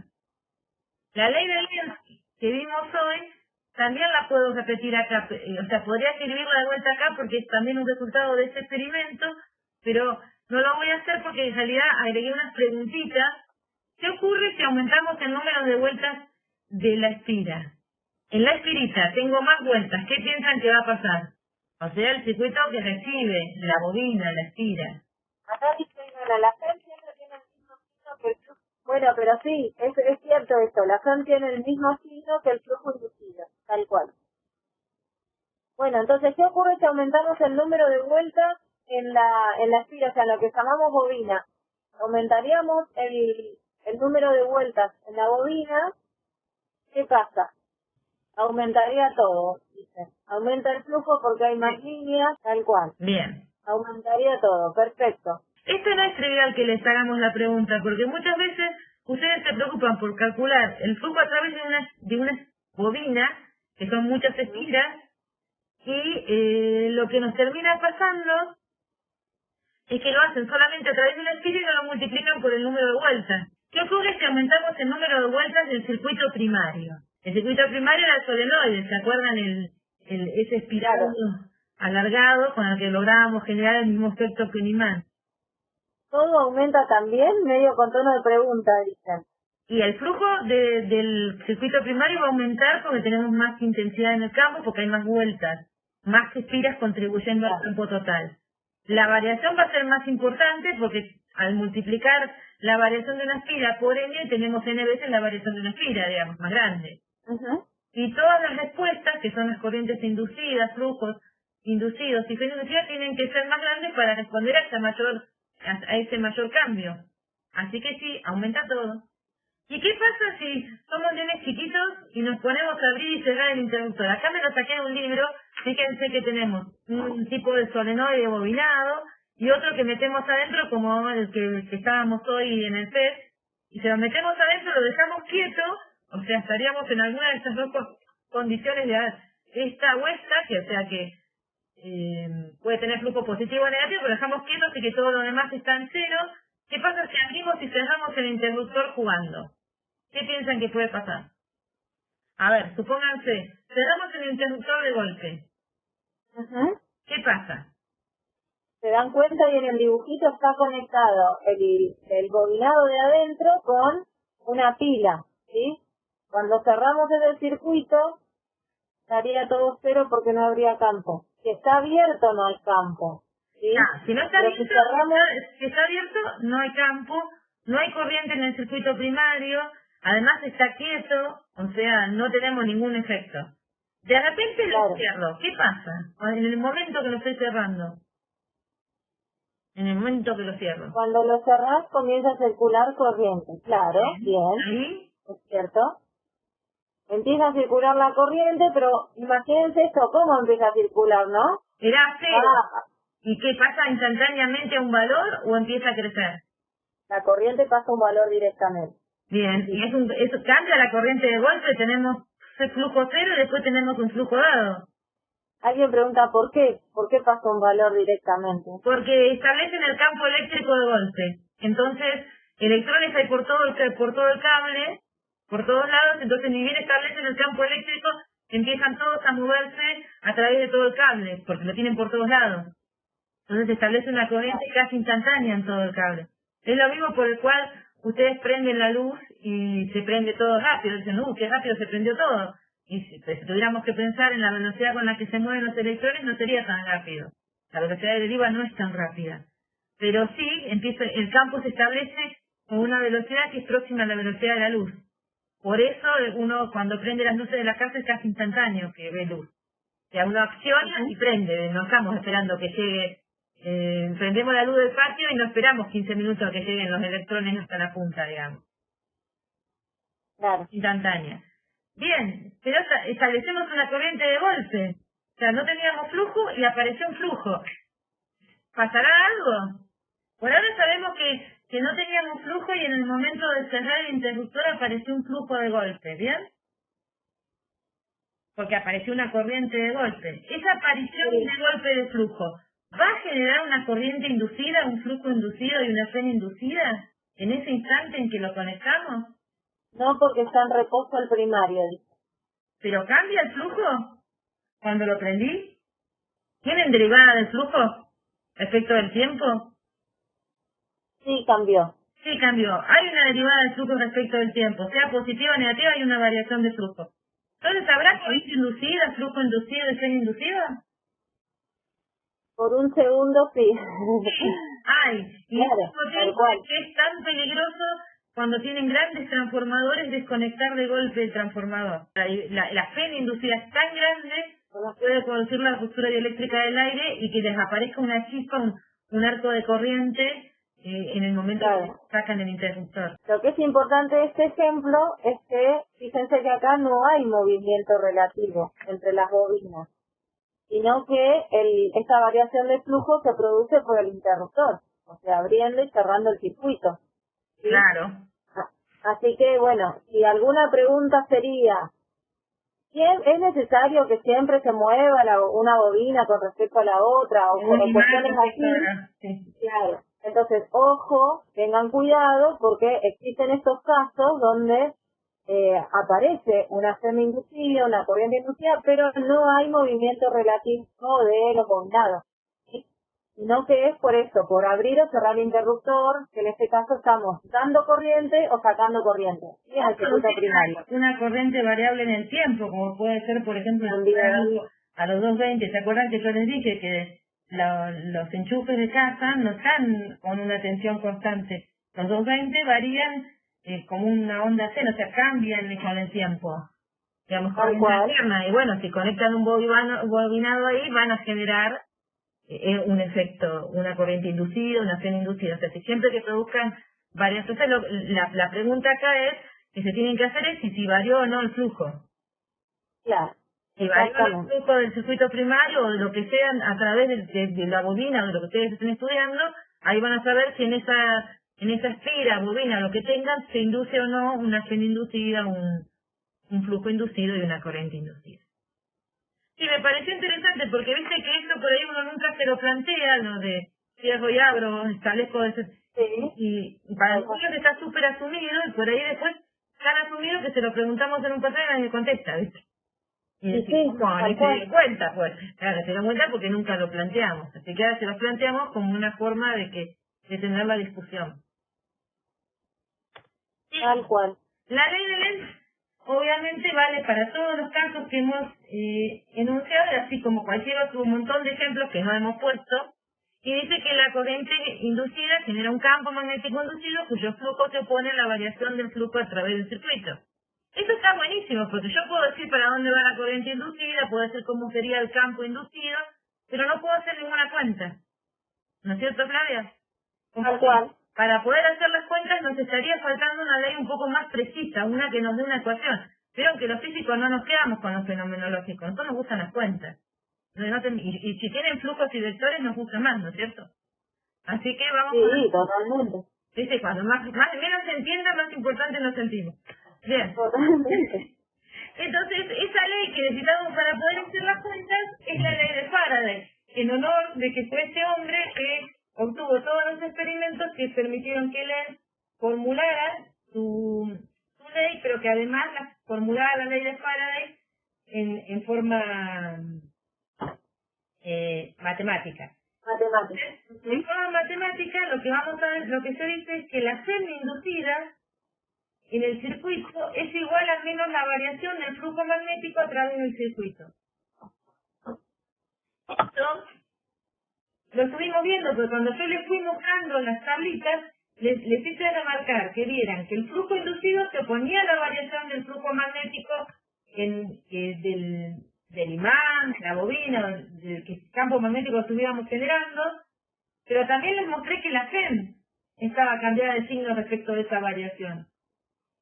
La ley de Lenz que vimos hoy, también la puedo repetir acá, o sea, podría escribirla de vuelta acá porque es también un resultado de ese experimento, pero no lo voy a hacer porque en realidad agregué unas preguntitas. ¿Qué ocurre si aumentamos el número de vueltas de la espira? En la espirita tengo más vueltas, ¿qué piensan que va a pasar? O sea, el circuito que recibe, la bobina, la espira. Acá dice, bueno, la FEM siempre tiene el mismo signo que el flujo. Bueno, pero sí, es cierto esto, la FEM tiene el mismo signo que el flujo inducido, tal cual. Bueno, entonces, ¿qué ocurre si aumentamos el número de vueltas en la espira, o sea, lo que llamamos bobina? Aumentaríamos el número de vueltas en la bobina, ¿qué pasa? Aumentaría todo, dice. Aumenta el flujo porque hay más líneas, tal cual. Bien. Aumentaría todo, perfecto. Esto no es trivial que les hagamos la pregunta, porque muchas veces ustedes se preocupan por calcular el flujo a través de una bobina, que son muchas espiras, y lo que nos termina pasando es que lo hacen solamente a través de una espira y no lo multiplican por el número de vueltas. ¿Qué ocurre si aumentamos el número de vueltas del circuito primario? El circuito primario era el solenoide, ¿se acuerdan ese espiral alargado con el que lográbamos generar el mismo efecto que un imán? Todo aumenta también, medio con tono de pregunta, dicen. Y el flujo del circuito primario va a aumentar porque tenemos más intensidad en el campo, porque hay más vueltas, más espiras contribuyendo al campo total. La variación va a ser más importante porque al multiplicar la variación de una espira por n, tenemos n veces la variación de una espira, digamos, más grande. Y todas las respuestas, que son las corrientes inducidas, flujos inducidos y fenómenos inducidos, tienen que ser más grandes para responder a ese mayor cambio. Así que sí, aumenta todo. ¿Y qué pasa si somos nenes chiquitos y nos ponemos a abrir y cerrar el interruptor? Acá me lo saqué de un libro, fíjense que tenemos un tipo de solenoide bobinado y otro que metemos adentro como el que estábamos hoy en el test, y si lo metemos adentro lo dejamos quieto, o sea, estaríamos en alguna de estas dos condiciones de esta o esta, que o sea que puede tener flujo positivo o negativo, pero dejamos quieto así que todo lo demás está en cero. ¿Qué pasa si abrimos y cerramos el interruptor jugando? ¿Qué piensan que puede pasar? A ver, supónganse, cerramos el interruptor de golpe. ¿Qué pasa? Se dan cuenta y en el dibujito está conectado el bobinado de adentro con una pila, ¿sí? Cuando cerramos el circuito, estaría todo cero porque no habría campo. Si está abierto, no hay campo. ¿Sí? Si no está abierto, si está abierto, no hay campo, no hay corriente en el circuito primario, además está quieto, o sea, no tenemos ningún efecto. De repente lo cierro, ¿qué pasa? En el momento que lo estoy cerrando. En el momento que lo cierro. Cuando lo cerrás, comienza a circular corriente. Claro, bien. ¿Ahí? ¿Es cierto? Empieza a circular la corriente, pero imagínense esto, ¿cómo empieza a circular, no? Era cero. ¿Y qué pasa instantáneamente a un valor o empieza a crecer? La corriente pasa a un valor directamente. Bien, y eso cambia la corriente de golpe, tenemos flujo cero y después tenemos un flujo dado. Alguien pregunta ¿por qué? ¿Por qué pasa un valor directamente? Porque establecen el campo eléctrico de golpe. Entonces, electrones hay por todo el cable, por todos lados, entonces ni bien establecen el campo eléctrico, empiezan todos a moverse a través de todo el cable, porque lo tienen por todos lados. Entonces se establece una corriente casi instantánea en todo el cable. Es lo mismo por el cual ustedes prenden la luz y se prende todo rápido. Dicen, qué rápido se prendió todo. Y si tuviéramos que pensar en la velocidad con la que se mueven los electrones, no sería tan rápido. La velocidad de deriva no es tan rápida. Pero sí, el campo se establece con una velocidad que es próxima a la velocidad de la luz. Por eso uno cuando prende las luces de la casa es casi instantáneo que ve luz. O sea, uno acciona y prende, no estamos esperando que llegue. Prendemos la luz del patio y no esperamos 15 minutos a que lleguen los electrones hasta la punta, digamos. Claro. Instantánea. Bien, pero establecemos una corriente de golpe. O sea, no teníamos flujo y apareció un flujo. ¿Pasará algo? Por ahora sabemos que no teníamos flujo y en el momento de cerrar el interruptor apareció un flujo de golpe, ¿bien? Porque apareció una corriente de golpe. Esa aparición de golpe de flujo, ¿va a generar una corriente inducida, un flujo inducido y una FEN inducida en ese instante en que lo conectamos? No, porque está en reposo el primario. ¿Pero cambia el flujo cuando lo prendí? ¿Tienen derivada del flujo? ¿Efecto del tiempo? Sí, cambió. Sí, cambió. Hay una derivada del flujo respecto del tiempo. Sea positiva o negativa, hay una variación de flujo. Entonces, ¿habrá corriente inducida, flujo inducido y FEN inducida? Por un segundo, sí. Ay, y Claro, tal cual. es tan peligroso cuando tienen grandes transformadores desconectar de golpe el transformador. La FEN inducida es tan grande como puede producir la ruptura dieléctrica del aire y que les aparezca una chispa, un arco de corriente en el momento Claro. que sacan el interruptor. Lo que es importante de este ejemplo es que, fíjense que acá no hay movimiento relativo entre las bobinas, sino que esta variación de flujo se produce por el interruptor, o sea, abriendo y cerrando el circuito. ¿Sí? Claro. Así que, bueno, si alguna pregunta sería, ¿es necesario que siempre se mueva una bobina con respecto a la otra o cuestiones así? Sí. Claro. Entonces, ojo, tengan cuidado porque existen estos casos donde aparece una FEM inducida, una corriente inducida, pero no hay movimiento relativo de los bobinados. ¿Sí? Sino que es por eso, por abrir o cerrar el interruptor, que en este caso estamos dando corriente o sacando corriente. ¿Sí? Al circuito primario. Una corriente variable en el tiempo, como puede ser, por ejemplo, a los 220. ¿Se acuerdan que yo les dije que los enchufes de casa no están con una tensión constante? Los 220 varían como una onda cero, o sea, cambian con el tiempo. Digamos, corriente alterna. Y bueno, si conectan un bobinado ahí, van a generar un efecto, una corriente inducida, una FEN inducida. O sea, si siempre que produzcan variaciones, la pregunta acá es, que se tienen que hacer es si varió o no el flujo. Claro. Si varió el flujo del circuito primario o de lo que sea a través de la bobina o de lo que ustedes estén estudiando, ahí van a saber si en esa espira, bobina, lo que tengan, se induce o no una FEN inducida, un flujo inducido y una corriente inducida. Sí, me pareció interesante porque viste que esto por ahí uno nunca se lo plantea, lo de cierro y abro, establezco ese... Sí. Y para nosotros está súper asumido y por ahí después tan asumido que se lo preguntamos en un paseo y nadie contesta, ¿viste? Y decimos, no, ni se dio cuenta, pues. Claro, se dio cuenta porque nunca lo planteamos. Así que ahora se lo planteamos como una forma de tener la discusión. Tal cual. La ley de Lenz obviamente vale para todos los casos que hemos enunciado, así como cualquier otro, un montón de ejemplos que no hemos puesto, y dice que la corriente inducida genera un campo magnético inducido cuyo flujo se opone a la variación del flujo a través del circuito. Eso está buenísimo, porque yo puedo decir para dónde va la corriente inducida, puedo decir cómo sería el campo inducido, pero no puedo hacer ninguna cuenta. ¿No es cierto, Flavia? Tal cual. Para poder hacer las cuentas nos estaría faltando una ley un poco más precisa, una que nos dé una ecuación. Vieron que los físicos no nos quedamos con los fenomenológicos, nosotros nos gustan las cuentas. Y si tienen flujos y vectores nos gusta más, ¿no es cierto? Así que vamos Sí, totalmente. Dice, cuando menos se entienda, más importante nos sentimos. Bien. Totalmente. Entonces, esa ley que necesitamos para poder hacer las cuentas es la ley de Faraday, en honor de que fue este hombre que obtuvo todos los experimentos que permitieron que Lenz formulara su ley, pero que además formulara la ley de Faraday en forma matemática. En forma matemática, lo que se dice es que la FEM inducida en el circuito es igual a menos la variación del flujo magnético a través del circuito. Esto lo estuvimos viendo, porque cuando yo les fui mostrando las tablitas, les hice remarcar que vieran que el flujo inducido se oponía a la variación del flujo magnético del imán, la bobina, del campo magnético que estuviéramos generando, pero también les mostré que la FEM estaba cambiada de signo respecto de esa variación.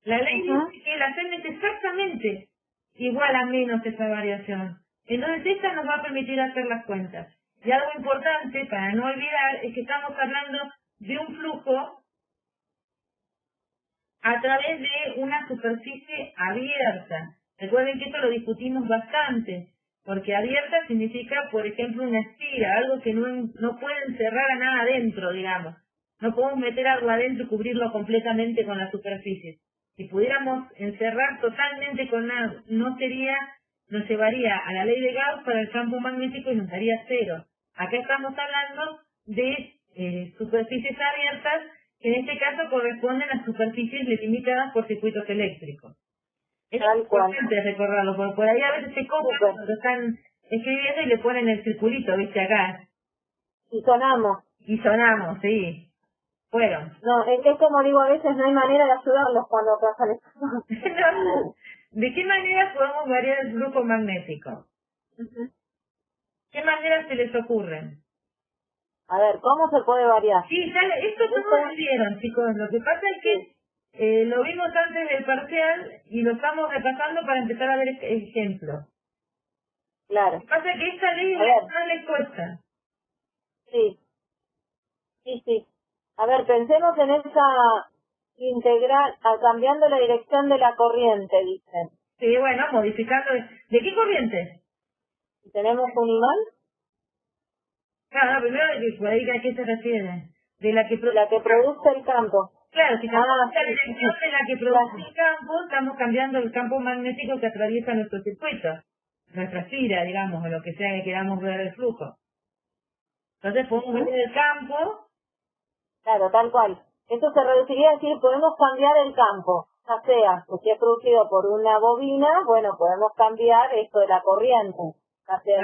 La ley dice que la FEM es exactamente igual a menos esa variación. Entonces esta nos va a permitir hacer las cuentas. Y algo importante para no olvidar es que estamos hablando de un flujo a través de una superficie abierta. Recuerden que esto lo discutimos bastante, porque abierta significa, por ejemplo, una estira, algo que no puede encerrar a nada adentro, digamos. No podemos meter algo adentro y cubrirlo completamente con la superficie. Si pudiéramos encerrar totalmente con algo, nos llevaría a la ley de Gauss para el campo magnético y nos daría cero. Acá estamos hablando de superficies abiertas, que en este caso corresponden a superficies delimitadas por circuitos eléctricos. Es importante recordarlo, porque por ahí a veces se copian cuando están escribiendo y le ponen el circulito, ¿viste? Acá. Y sonamos. Y sonamos, sí. Fueron. No, es como digo, a veces no hay manera de ayudarlos cuando pasan esto. No. ¿De qué manera podemos variar el flujo magnético? ¿Qué maneras se les ocurren? A ver, ¿cómo se puede variar? Sí, esto todos lo vieron, chicos. Lo que pasa es que lo vimos antes del parcial y lo estamos repasando para empezar a ver ejemplos. Claro. Lo que pasa es que esta ley no les cuesta. Sí. Sí. A ver, pensemos en esa integral, cambiando la dirección de la corriente, dicen. Sí, bueno, modificando. ¿De qué corriente? ¿Tenemos un imán? Claro, primero ¿a qué se refiere? De la que produce el campo. Claro, si cambiamos la dirección de la que produce el campo, estamos cambiando el campo magnético que atraviesa nuestro circuito, nuestra fila, digamos, o lo que sea que queramos ver el flujo. Entonces podemos meter el campo. Claro, tal cual. Eso se reduciría a decir, podemos cambiar el campo, ya sea que sea producido por una bobina, bueno, podemos cambiar esto de la corriente, ya sea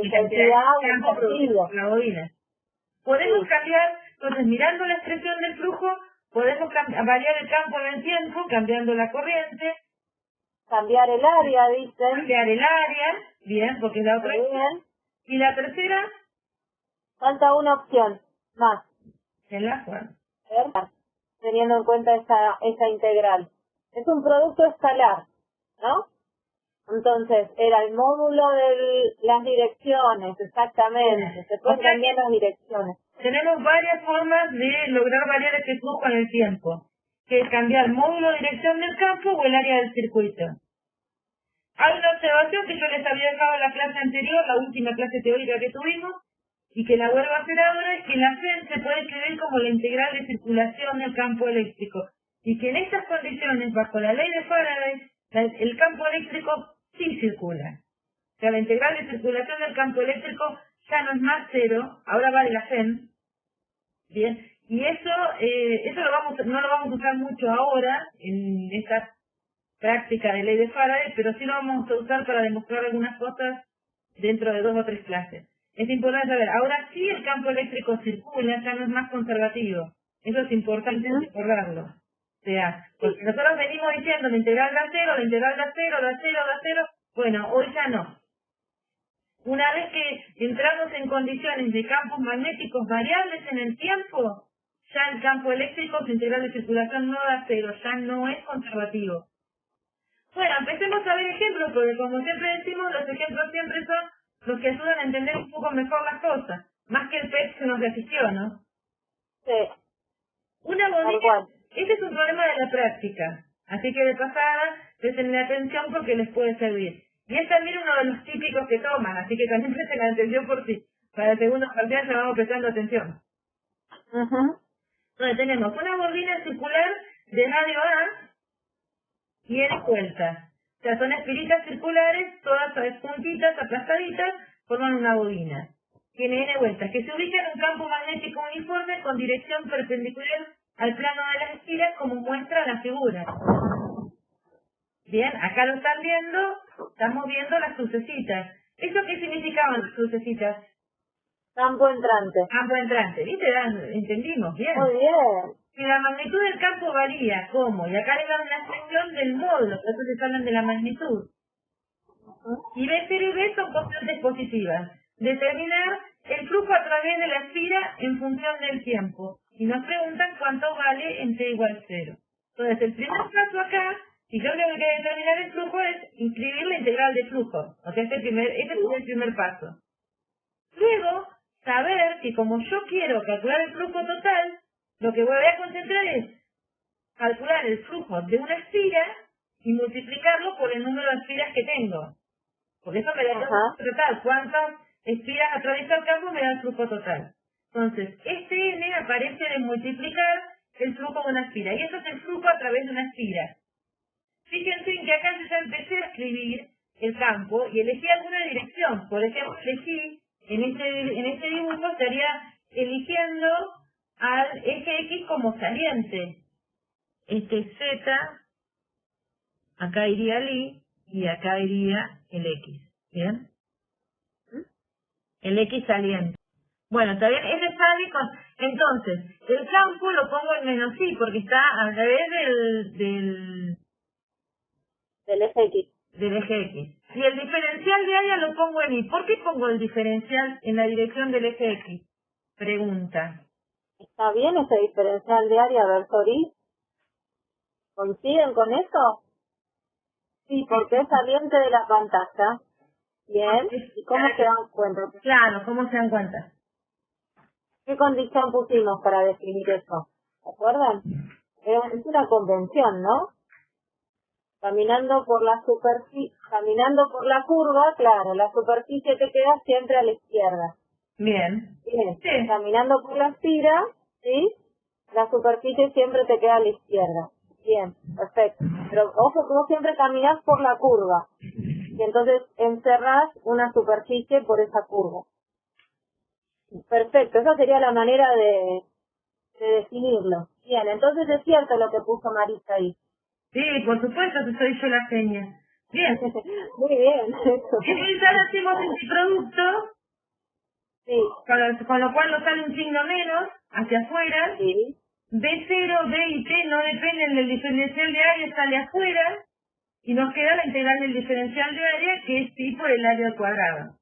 intensidad o sentido. La bobina. Podemos cambiar, entonces mirando la expresión del flujo, podemos variar el campo en el tiempo, cambiando la corriente. Cambiar el área, dicen. Cambiar el área, bien, porque es la otra. Bien. Y la tercera. Falta una opción más. En la cual. Teniendo en cuenta esa integral. Es un producto escalar, ¿no? Entonces, era el módulo de las direcciones, exactamente. Se pueden cambiar las direcciones. Tenemos varias formas de lograr variar este flujo en el tiempo, que es cambiar el módulo de dirección del campo o el área del circuito. Hay una observación que yo les había dejado en la clase anterior, la última clase teórica que tuvimos, y que la vuelvo a hacer ahora, es que la FEN se puede escribir como la integral de circulación del campo eléctrico, y que en estas condiciones, bajo la ley de Faraday, el campo eléctrico sí circula. O sea, la integral de circulación del campo eléctrico ya no es más cero, ahora vale la FEN. Bien, y eso no lo vamos a usar mucho ahora en esta práctica de ley de Faraday, pero sí lo vamos a usar para demostrar algunas cosas dentro de 2 o 3 clases. Es importante saber, ahora sí el campo eléctrico circula, ya no es más conservativo. Eso es importante recordarlo. O sea, porque nosotros venimos diciendo la integral da cero, la integral da cero, da cero, da cero. Bueno, hoy ya no. Una vez que entramos en condiciones de campos magnéticos variables en el tiempo, ya el campo eléctrico, su integral de circulación no da cero, ya no es conservativo. Bueno, empecemos a ver ejemplos, porque como siempre decimos, los ejemplos siempre son los que ayudan a entender un poco mejor las cosas, más que el PET que nos asistió, ¿no? Sí. Una bobina, este es un problema de la práctica, así que de pasada, presten atención porque les puede servir. Y es también uno de los típicos que toman, así que también presten atención por si para el segundo parcial ya vamos prestando atención. Entonces tenemos una bobina circular de radio A y N vueltas. O sea, son espiritas circulares, todas juntitas, aplastaditas, forman una bobina. Tiene N vueltas, que se ubica en un campo magnético uniforme con dirección perpendicular al plano de las espiras, como muestra la figura. Bien, acá lo están viendo, estamos viendo las crucecitas. ¿Eso qué significaban las crucecitas? Campo entrante. Campo entrante, ¿viste? Entendimos, bien. Muy bien. Si la magnitud del campo varía, ¿cómo? Y acá le dan una expresión del módulo, por eso se hablan de la magnitud. Y B0 y B son constantes positivas. Determinar el flujo a través de la esfera en función del tiempo. Y nos preguntan cuánto vale en t igual 0. Entonces, el primer paso acá Y yo tengo que determinar el flujo es inscribir la integral de flujo. O sea, este es el primer paso. Luego, saber que como yo quiero calcular el flujo total, lo que voy a concentrar es calcular el flujo de una espira y multiplicarlo por el número de espiras que tengo. Porque eso me da el flujo total. ¿Cuántas espiras atraviesa el campo me da el flujo total? Entonces, este n aparece de multiplicar el flujo de una espira. Y eso es el flujo a través de una espira. Fíjense en que acá yo ya empecé a escribir el campo y elegí alguna dirección. Por ejemplo, elegí, en este dibujo estaría eligiendo al eje X como saliente. Este Z, acá iría el Y y acá iría el X. ¿Bien? El X saliente. Bueno, está bien, ese sale con... Entonces, el campo lo pongo en menos I porque está al revés del eje X. Del eje X. Y el diferencial de área lo pongo en Y. ¿Por qué pongo el diferencial en la dirección del eje X? Pregunta. ¿Está bien ese diferencial de área versor Y? ¿Coinciden con eso? Sí, porque es saliente de la pantalla. Bien. ¿Y cómo se dan cuenta? Claro, ¿cómo se dan cuenta? ¿Qué condición pusimos para definir eso? ¿Se acuerdan? Es una convención, ¿no? Caminando por la curva, claro, la superficie te queda siempre a la izquierda. Bien. Bien. Sí. Caminando por la espira, ¿sí? La superficie siempre te queda a la izquierda. Bien, perfecto. Pero ojo, tú siempre caminas por la curva. Y entonces encerrás una superficie por esa curva. Perfecto, esa sería la manera de definirlo. Bien, entonces es cierto lo que puso Marisa ahí. Sí, por supuesto que soy yo la seña. Bien. Muy bien. Entonces ahora hacemos este producto, Sí. con lo cual nos sale un signo menos hacia afuera. Sí. B0, B y T no dependen del diferencial de área, sale afuera. Y nos queda la integral del diferencial de área, que es pi por el área al cuadrado.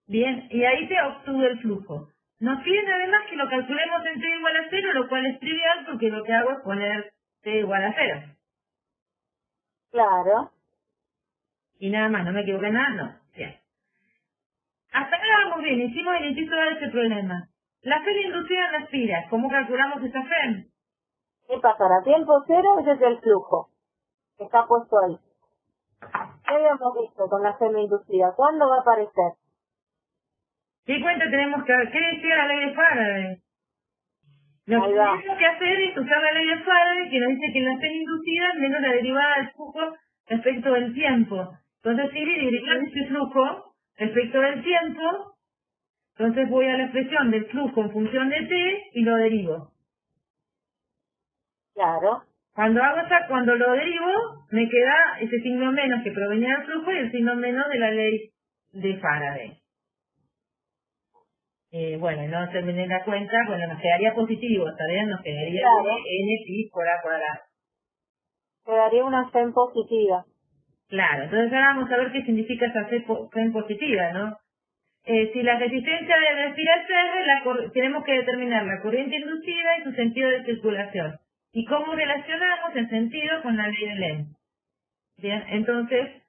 Bien, y ahí se obtuvo el flujo. Nos piden además que lo calculemos en t igual a 0, lo cual es trivial porque lo que hago es poner t igual a 0. Claro. Y nada más, no me equivoqué en nada, no. Bien. Hasta acá vamos bien, hicimos el inciso de ese problema. La FEM inducida en la espira, ¿cómo calculamos esa FEM? ¿Qué pasará? Tiempo cero, ese es el flujo. Que está puesto ahí. ¿Qué habíamos visto con la FEM inducida? ¿Cuándo va a aparecer? ¿Qué cuenta tenemos que ver? ¿Qué decía la ley de Faraday? Lo que tenemos que hacer es usar la ley de Faraday, que nos dice que la FEM inducida es menos la derivada del flujo respecto del tiempo. Entonces, si derivar ese flujo respecto del tiempo, entonces voy a la expresión del flujo en función de t y lo derivo. Claro. Cuando lo derivo, me queda ese signo menos que provenía del flujo y el signo menos de la ley de Faraday. Bueno, no se me da cuenta, bueno, nos quedaría positivo, ¿está bien? Nos quedaría n pi por a cuadrado. Quedaría una FEM positiva. Claro, entonces ahora vamos a ver qué significa esa FEM positiva, ¿no? Si la resistencia de la espiral R, tenemos que determinar la corriente inducida y su sentido de circulación. ¿Y cómo relacionamos el sentido con la ley de Lenz? Bien, entonces,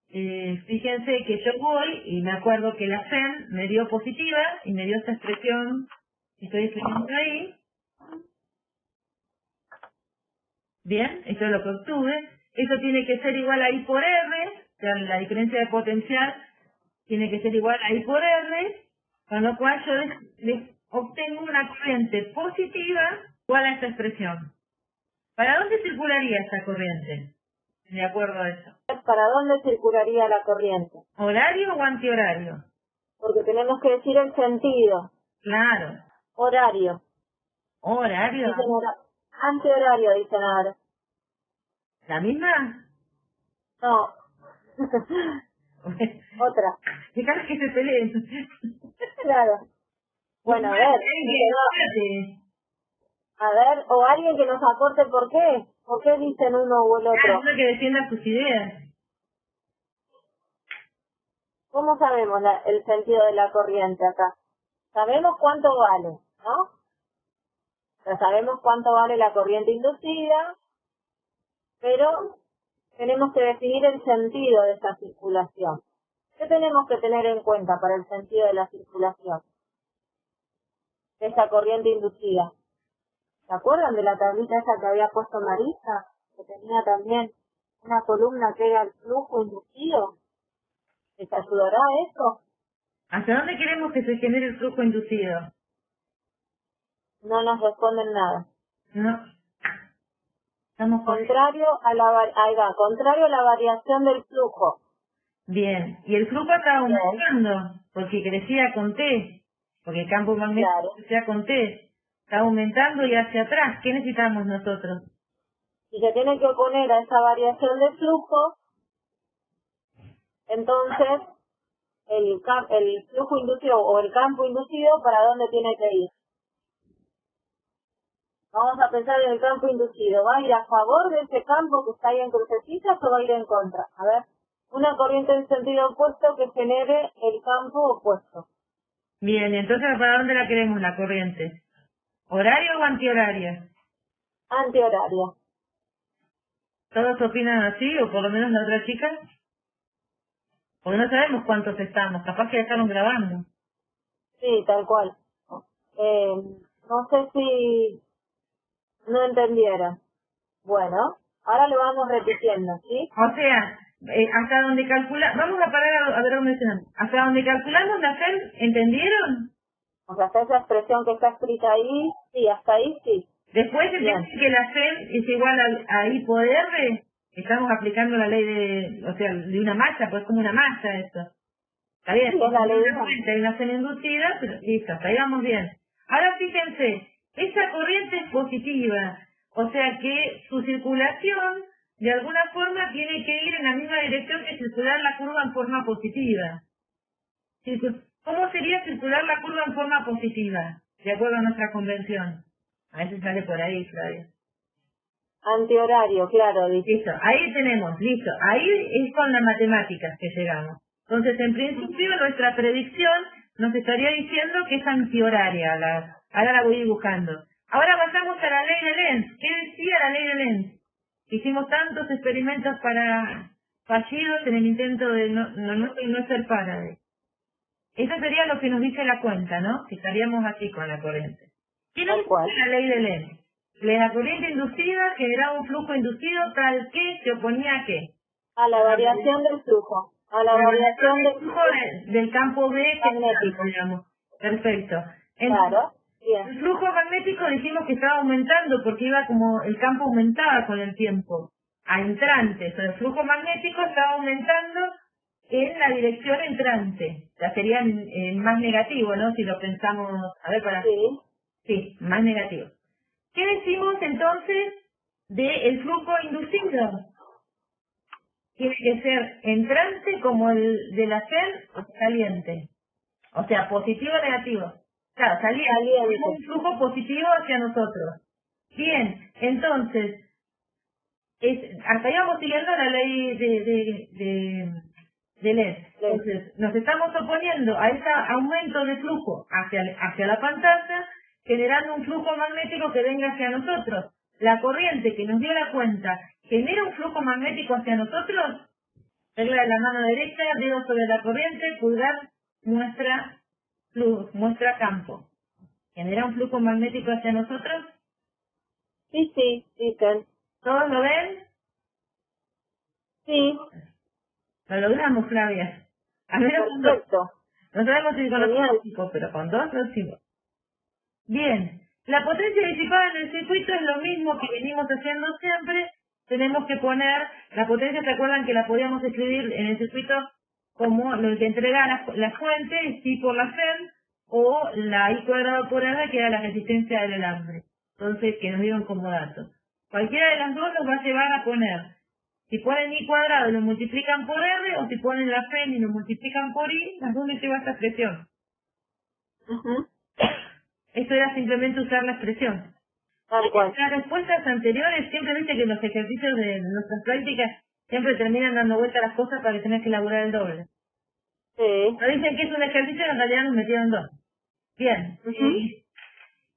fíjense que yo voy y me acuerdo que la FEM me dio positiva y me dio esta expresión que estoy escribiendo ahí. Bien, esto es lo que obtuve. Eso tiene que ser igual a I por R, o sea, la diferencia de potencial tiene que ser igual a I por R, con lo cual yo les obtengo una corriente positiva igual a esta expresión. ¿Para dónde circularía esta corriente? De acuerdo a eso. ¿Para dónde circularía la corriente? ¿Horario o antihorario? Porque tenemos que decir el sentido. Claro. Horario. ¿Horario? Antihorario, dicen ahora. ¿La misma? No. Otra. Fíjate que se peleen. Claro. Bueno, a ver, o alguien que nos aporte por qué. ¿Por qué dicen uno u el otro? Uno que defienda sus ideas. ¿Cómo sabemos el sentido de la corriente acá? Sabemos cuánto vale, ¿no? O sea, sabemos cuánto vale la corriente inducida, pero pero tenemos que definir el sentido de esa circulación. ¿Qué tenemos que tener en cuenta para el sentido de la circulación de esa corriente inducida? ¿Se acuerdan de la tablita esa que había puesto Marisa? Que tenía también una columna que era el flujo inducido. ¿Les ayudará eso? ¿Hasta dónde queremos que se genere el flujo inducido? No nos responden nada. No. Estamos Contrario a la variación del flujo. Bien. Y el flujo está aumentando, porque crecía con T, porque el campo magnético crecía con T. Está aumentando y hacia atrás. ¿Qué necesitamos nosotros? Si se tiene que oponer a esa variación de flujo, entonces el flujo inducido o el campo inducido, ¿para dónde tiene que ir? Vamos a pensar en el campo inducido. ¿Va a ir a favor de ese campo que está ahí en crucecitas o va a ir en contra? A ver, una corriente en sentido opuesto que genere el campo opuesto. Bien, entonces ¿para dónde la queremos la corriente? ¿Horario o antihoraria? Antihoraria. ¿Todos opinan así o por lo menos la otra chica? Porque no sabemos cuántos estamos, capaz que ya estaban grabando. Sí, tal cual. No sé si no entendieron. Bueno, ahora lo vamos repitiendo, ¿sí? O sea, hasta donde calculamos, vamos a parar a ver dónde están. Hasta donde calculamos la FEM, ¿entendieron? O sea, hasta esa expresión que está escrita ahí, sí, hasta ahí sí. Después se dice que la FEM es igual a I por R, estamos aplicando la ley de una masa, pues como una masa esto. Está bien, sí, es la ley hay una FEM inducida, pero listo, hasta ahí vamos bien. Ahora fíjense, esa corriente es positiva, o sea que su circulación de alguna forma tiene que ir en la misma dirección que circular la curva en forma positiva. ¿Cómo sería circular la curva en forma positiva, de acuerdo a nuestra convención? A veces sale por ahí, Flavia. Antihorario, claro. Dice. Listo, ahí tenemos, listo. Ahí es con las matemáticas que llegamos. Entonces, en principio, nuestra predicción nos estaría diciendo que es antihoraria. Ahora la voy a ir buscando. Ahora pasamos a la ley de Lenz. ¿Qué decía la ley de Lenz? Hicimos tantos experimentos fallidos en el intento de no ser Faraday. Eso sería lo que nos dice la cuenta, ¿no? Que estaríamos así con la corriente. ¿Qué nos dice la ley de Lenz? La corriente inducida generaba un flujo inducido tal que se oponía a ¿qué? A la variación del flujo. A la variación del flujo del campo B magnético, digamos. Perfecto. Claro. Bien. El flujo magnético dijimos que estaba aumentando porque iba como el campo aumentaba con el tiempo. A entrante. O sea, el flujo magnético estaba aumentando en la dirección entrante. Ya sería más negativo, ¿no? Si lo pensamos, a ver, Sí, más negativo. ¿Qué decimos entonces del flujo inducido? Tiene que ser entrante como el de la FEM o saliente. O sea, positivo o negativo. Claro, saliente. Un flujo positivo hacia nosotros. Bien, entonces, hasta ahí vamos siguiendo la ley de Lenz. Entonces, nos estamos oponiendo a ese aumento de flujo hacia la pantalla, generando un flujo magnético que venga hacia nosotros. La corriente que nos dio la cuenta genera un flujo magnético hacia nosotros. Regla de la mano derecha, dedo sobre la corriente, pulgar muestra campo. ¿Genera un flujo magnético hacia nosotros? Sí, dicen. ¿Todos lo ven? Sí. Lo logramos, Flavia. Al menos con dos. No sabemos si con los 5, pero con 2 lo hicimos. Bien. La potencia disipada en el circuito es lo mismo que venimos haciendo siempre. Tenemos que poner la potencia, ¿se acuerdan que la podíamos escribir en el circuito como lo que entrega la fuente, si por la FEM, o la I cuadrado por R, que era la resistencia del alambre? Entonces, que nos dieron como dato. Cualquiera de las dos nos va a llevar a poner, si ponen I cuadrado y lo multiplican por R, o si ponen la FEM y lo multiplican por I, las dos me lleva esta expresión. Esto era simplemente usar la expresión. Las respuestas anteriores, siempre viste que los ejercicios de nuestras prácticas siempre terminan dando vuelta a las cosas para que tengas que elaborar el doble. Sí. Nos dicen que es un ejercicio y en realidad nos metieron 2. Bien.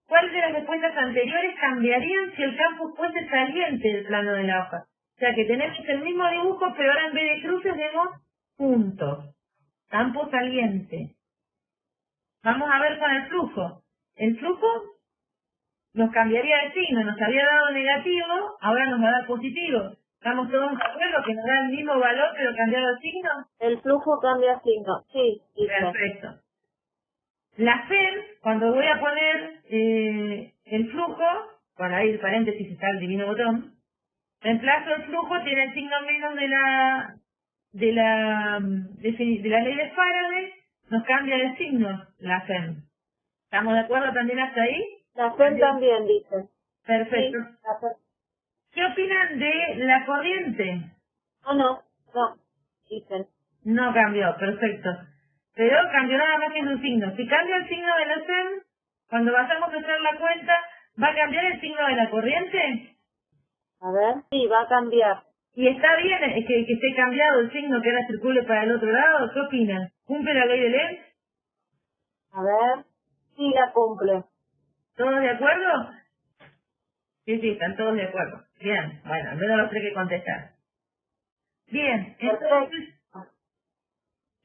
¿Cuáles de las respuestas anteriores cambiarían si el campo fuese saliente del plano de la hoja? sea que tenemos el mismo dibujo, pero ahora en vez de cruces vemos puntos, campo saliente. Vamos a ver con el flujo. El flujo nos cambiaría de signo, nos había dado negativo, ahora nos va a dar positivo. ¿Estamos todos de acuerdo que nos da el mismo valor pero cambiado de signo? El flujo cambia signo, sí. Perfecto. La FEM, cuando voy a poner el flujo, por ahí el paréntesis está el divino botón, reemplazo el flujo, tiene el signo menos de la ley de Faraday, nos cambia de signo la FEM. ¿Estamos de acuerdo también hasta ahí? La FEM también dice. Perfecto. Sí, ¿Qué opinan de la corriente? no, dicen. No cambió, perfecto. Pero cambió nada más que un signo. Si cambia el signo de la FEM, cuando vayamos a hacer la cuenta, ¿va a cambiar el signo de la corriente? A ver, sí, va a cambiar. ¿Y está bien que esté cambiado el signo, que ahora circule para el otro lado? ¿Qué opinan? ¿Cumple la ley de Lenz? A ver, sí la cumple. ¿Todos de acuerdo? Sí, están todos de acuerdo. Bien, bueno, al menos los tres que contestar. Bien, entonces...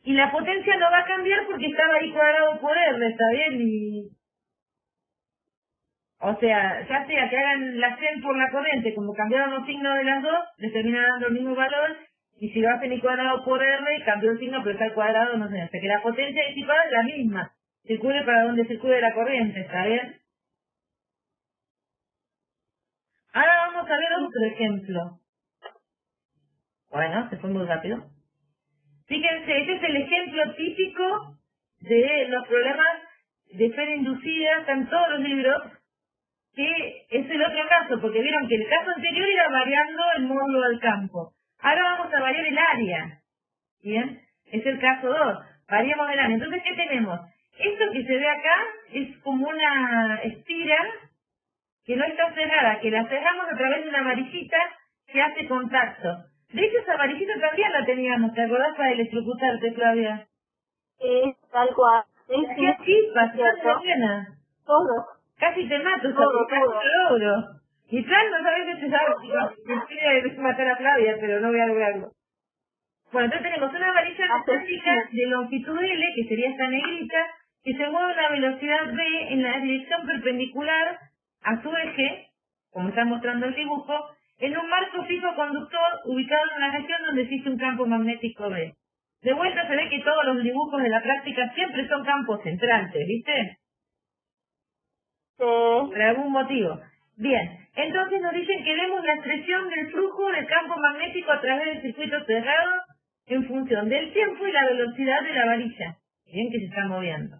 Y la potencia no va a cambiar porque estaba ahí cuadrado por R, ¿está bien? O sea, ya sea que hagan la FEM por la corriente, como cambiaron los signos de las dos, les termina dando el mismo valor, y si lo hacen y cuadrado por R, cambió el signo, pero está el cuadrado, no sé, o sea que la potencia disipada es la misma, circule para donde circule la corriente, ¿está bien? Ahora vamos a ver otro ejemplo. Bueno, se fue muy rápido. Fíjense, este es el ejemplo típico de los problemas de FEM inducida, están en todos los libros, que es el otro caso, porque vieron que el caso anterior iba variando el módulo del campo. Ahora vamos a variar el área. ¿Bien? Es el caso 2. Variamos el área. Entonces, ¿qué tenemos? Esto que se ve acá es como una estira que no está cerrada, que la cerramos a través de una varillita que hace contacto. De hecho, esa varillita también la teníamos, ¿te acordás para electrocutarte, Flavia? Sí, tal cual. Sí, Hacía chispas, cierto. Todo. Casi te mato, Todo. casi lo logro. Y tal, no sabes que se sabe, quería matar a Flavia, pero no voy a lograrlo. Bueno, entonces tenemos una varilla estática de longitud L, que sería esta negrita, que se mueve a una velocidad v en la dirección perpendicular a su eje, como está mostrando el dibujo, en un marco fijo conductor ubicado en una región donde existe un campo magnético B. De vuelta se ve que todos los dibujos de la práctica siempre son campos centrantes, ¿viste? Sí. Por algún motivo. Bien, entonces nos dicen que vemos la expresión del flujo del campo magnético a través del circuito cerrado en función del tiempo y la velocidad de la varilla, bien, que se está moviendo.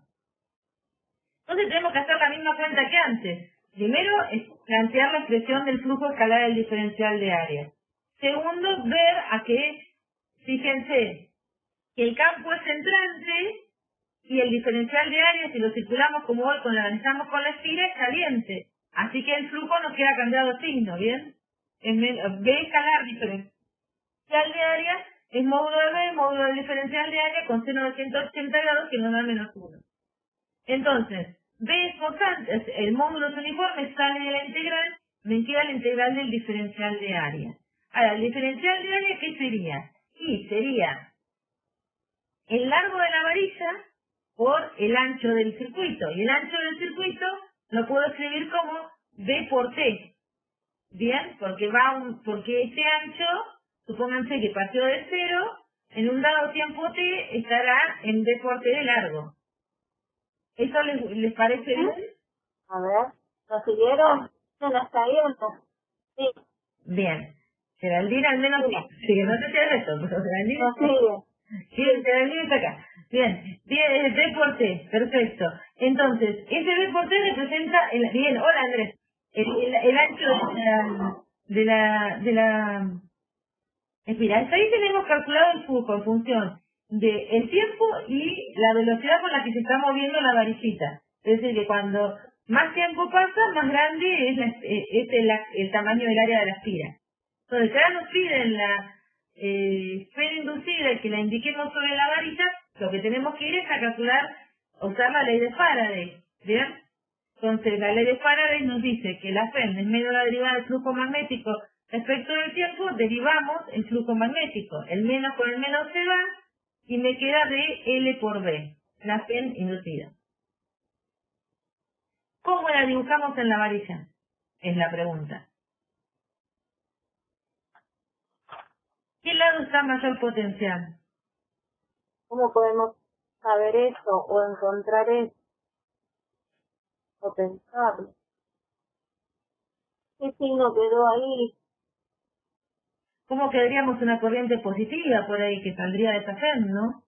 Entonces tenemos que hacer la misma cuenta que antes. Primero es plantear la expresión del flujo escalar del diferencial de área. Segundo, ver a qué, fíjense, que el campo es centrante y el diferencial de área, si lo circulamos como hoy, cuando lo analizamos con la esfera, es caliente. Así que el flujo nos queda cambiado de signo, ¿bien? B escalar diferencial de área es módulo de B, módulo del diferencial de área con seno de 180 grados que nos da menos 1. Entonces, B es constante, el módulo es uniforme, sale de la integral, me queda la integral del diferencial de área. Ahora, el diferencial de área, ¿qué sería? Y sería el largo de la varilla por el ancho del circuito. Y el ancho del circuito lo puedo escribir como B por T. Bien, porque este ancho, supónganse que partió de 0, en un dado tiempo T estará en B por T de largo. ¿Eso les parece bien? A ver, ¿lo siguieron? ¿Se nos cayeron? Sí. Bien. Geraldine al menos sí, no sé si es esto, pero Geraldine... No sigue. Sí, Geraldine está acá. Bien, B por T, perfecto. Entonces, ese B por T representa, bien, hola Andrés, el ancho de la... Mira, hasta ahí tenemos calculado el flujo en función del tiempo y la velocidad con la que se está moviendo la varillita. Es decir, que cuando más tiempo pasa, más grande es el tamaño del área de la espira. Entonces, ahora nos piden la esfera inducida y que la indiquemos sobre la varilla, lo que tenemos que ir es a calcular, usar la ley de Faraday, ¿bien? Entonces, la ley de Faraday nos dice que la FEM es medio la derivada del flujo magnético respecto del tiempo, derivamos el flujo magnético. El menos con el menos se va y me queda de L por B, la FEM inducida. ¿Cómo la dibujamos en la varilla? Es la pregunta. ¿Qué lado está mayor potencial? ¿Cómo podemos saber eso o encontrar eso o pensarlo? ¿Qué signo quedó ahí? ¿Cómo quedaríamos una corriente positiva por ahí que saldría de esa FEM, no?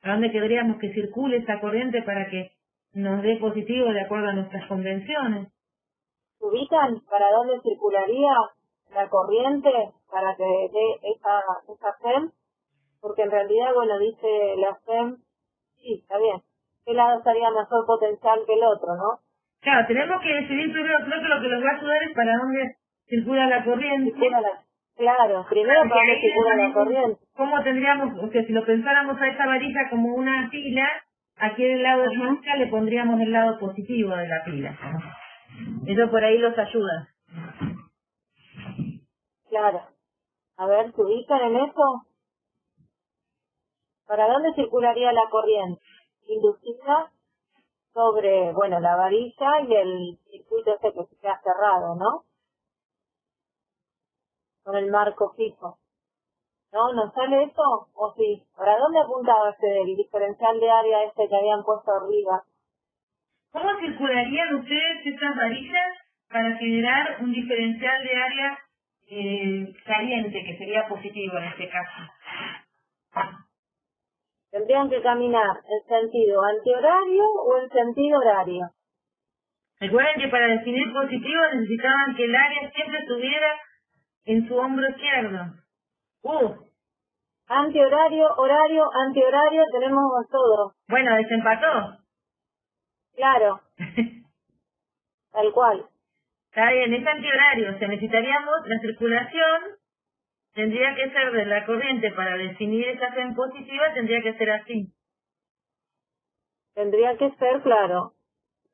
¿A dónde querríamos que circule esa corriente para que nos dé positivo de acuerdo a nuestras convenciones? ¿Se ubican para dónde circularía la corriente para que dé esa FEM? Porque en realidad, bueno, dice la FEM, sí, está bien. ¿Qué lado estaría mejor potencial que el otro, no? Claro, tenemos que decidir primero, creo que lo que nos va a ayudar es para dónde circula la corriente. Claro, primero para dónde circula la corriente. ¿Cómo tendríamos, o sea, si lo pensáramos a esa varilla como una pila, aquí del lado derecho le pondríamos el lado positivo de la pila. Eso por ahí los ayuda. Claro. A ver, ¿se ubican en eso? ¿Para dónde circularía la corriente? Inducida sobre, bueno, la varilla y el circuito ese que se queda cerrado, ¿no? Con el marco fijo. ¿No? ¿Nos sale eso? ¿O sí? ¿Para dónde apuntaba el diferencial de área este que habían puesto arriba? ¿Cómo circularían ustedes estas varillas para generar un diferencial de área caliente, que sería positivo en este caso? Tendrían que caminar en sentido antihorario o en sentido horario. Recuerden que para definir positivo necesitaban que el área siempre estuviera en su hombro izquierdo. Antihorario, horario, antihorario, tenemos todo. Bueno, desempató. Claro. Tal cual. Está bien, es antihorario. O sea, necesitaríamos la circulación, tendría que ser de la corriente para definir esa FEM positiva, tendría que ser así. Tendría que ser, claro,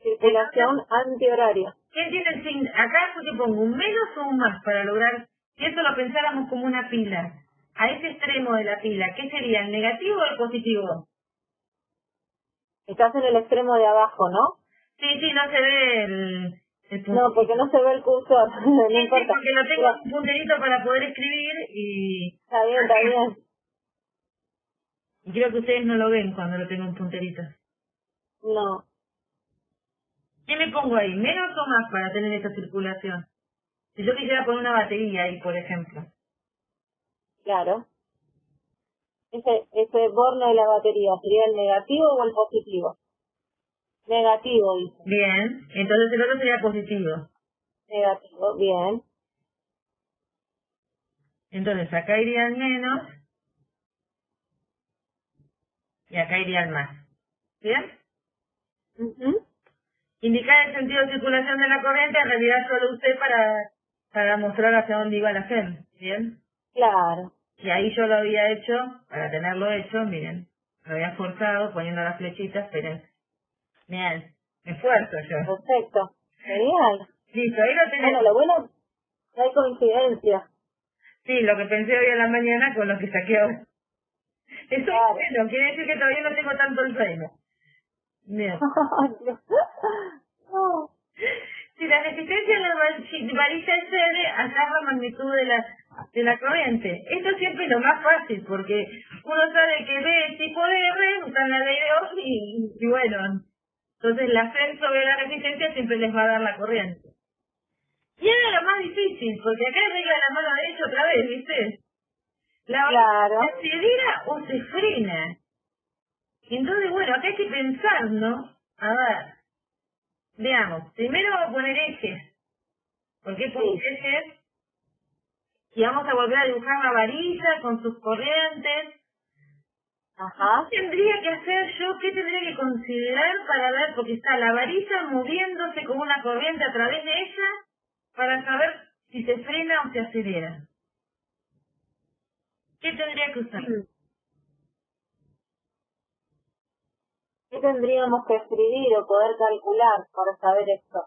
circulación antihoraria. ¿Quién tiene el signo? Acá te pongo un menos o un más para lograr, si eso lo pensáramos como una pila, a ese extremo de la pila, ¿qué sería, el negativo o el positivo? Estás en el extremo de abajo, ¿no? Sí, no se ve el no, porque no se ve el cursor. No sí, importa. porque lo tengo un punterito para poder escribir y... Está bien, está bien. Y creo que ustedes no lo ven cuando lo tengo un punterito. No. ¿Qué me pongo ahí? ¿Menos o más para tener esa circulación? Si yo quisiera poner una batería ahí, por ejemplo. Claro. Ese borne de la batería, ¿sería el negativo o el positivo? Negativo, dice. Bien, entonces el otro sería positivo. Negativo, bien. Entonces acá iría el menos y acá iría el más. ¿Bien? Indicar el sentido de circulación de la corriente en realidad solo usé para mostrar hacia dónde iba la FEM. ¿Bien? Claro. Y ahí yo lo había hecho, para tenerlo hecho, miren, lo había forzado poniendo las flechitas, esperen. Bien, me esfuerzo yo. Perfecto. Genial. Listo, ahí lo tenemos. Bueno, lo bueno es que hay coincidencia. Sí, lo que pensé hoy a la mañana con lo que saqué hoy. Eso Claro. es bueno, quiere decir que todavía no tengo tanto Alzheimer. Bien. No. Si la resistencia en la varilla excede, hallaz la magnitud de la corriente. Esto siempre es lo más fácil, porque uno sabe que B es tipo de R, usan la ley de Ohm y bueno, entonces la FEM sobre la resistencia siempre les va a dar la corriente. Y ahora lo más difícil, porque acá arregla la mano derecha otra vez, ¿viste? La Claro. varilla se acelera o se frena. Entonces, bueno, acá hay que pensar, ¿no? A ver, veamos. Primero vamos a poner ejes. ¿Por qué pongo ejes? Y vamos a volver a dibujar la varilla con sus corrientes. Ajá. ¿Qué tendría que hacer yo? ¿Qué tendría que considerar para ver? Porque está la varilla moviéndose como una corriente a través de ella para saber si se frena o se acelera. ¿Qué tendría que usar? ¿Qué tendríamos que escribir o poder calcular para saber esto?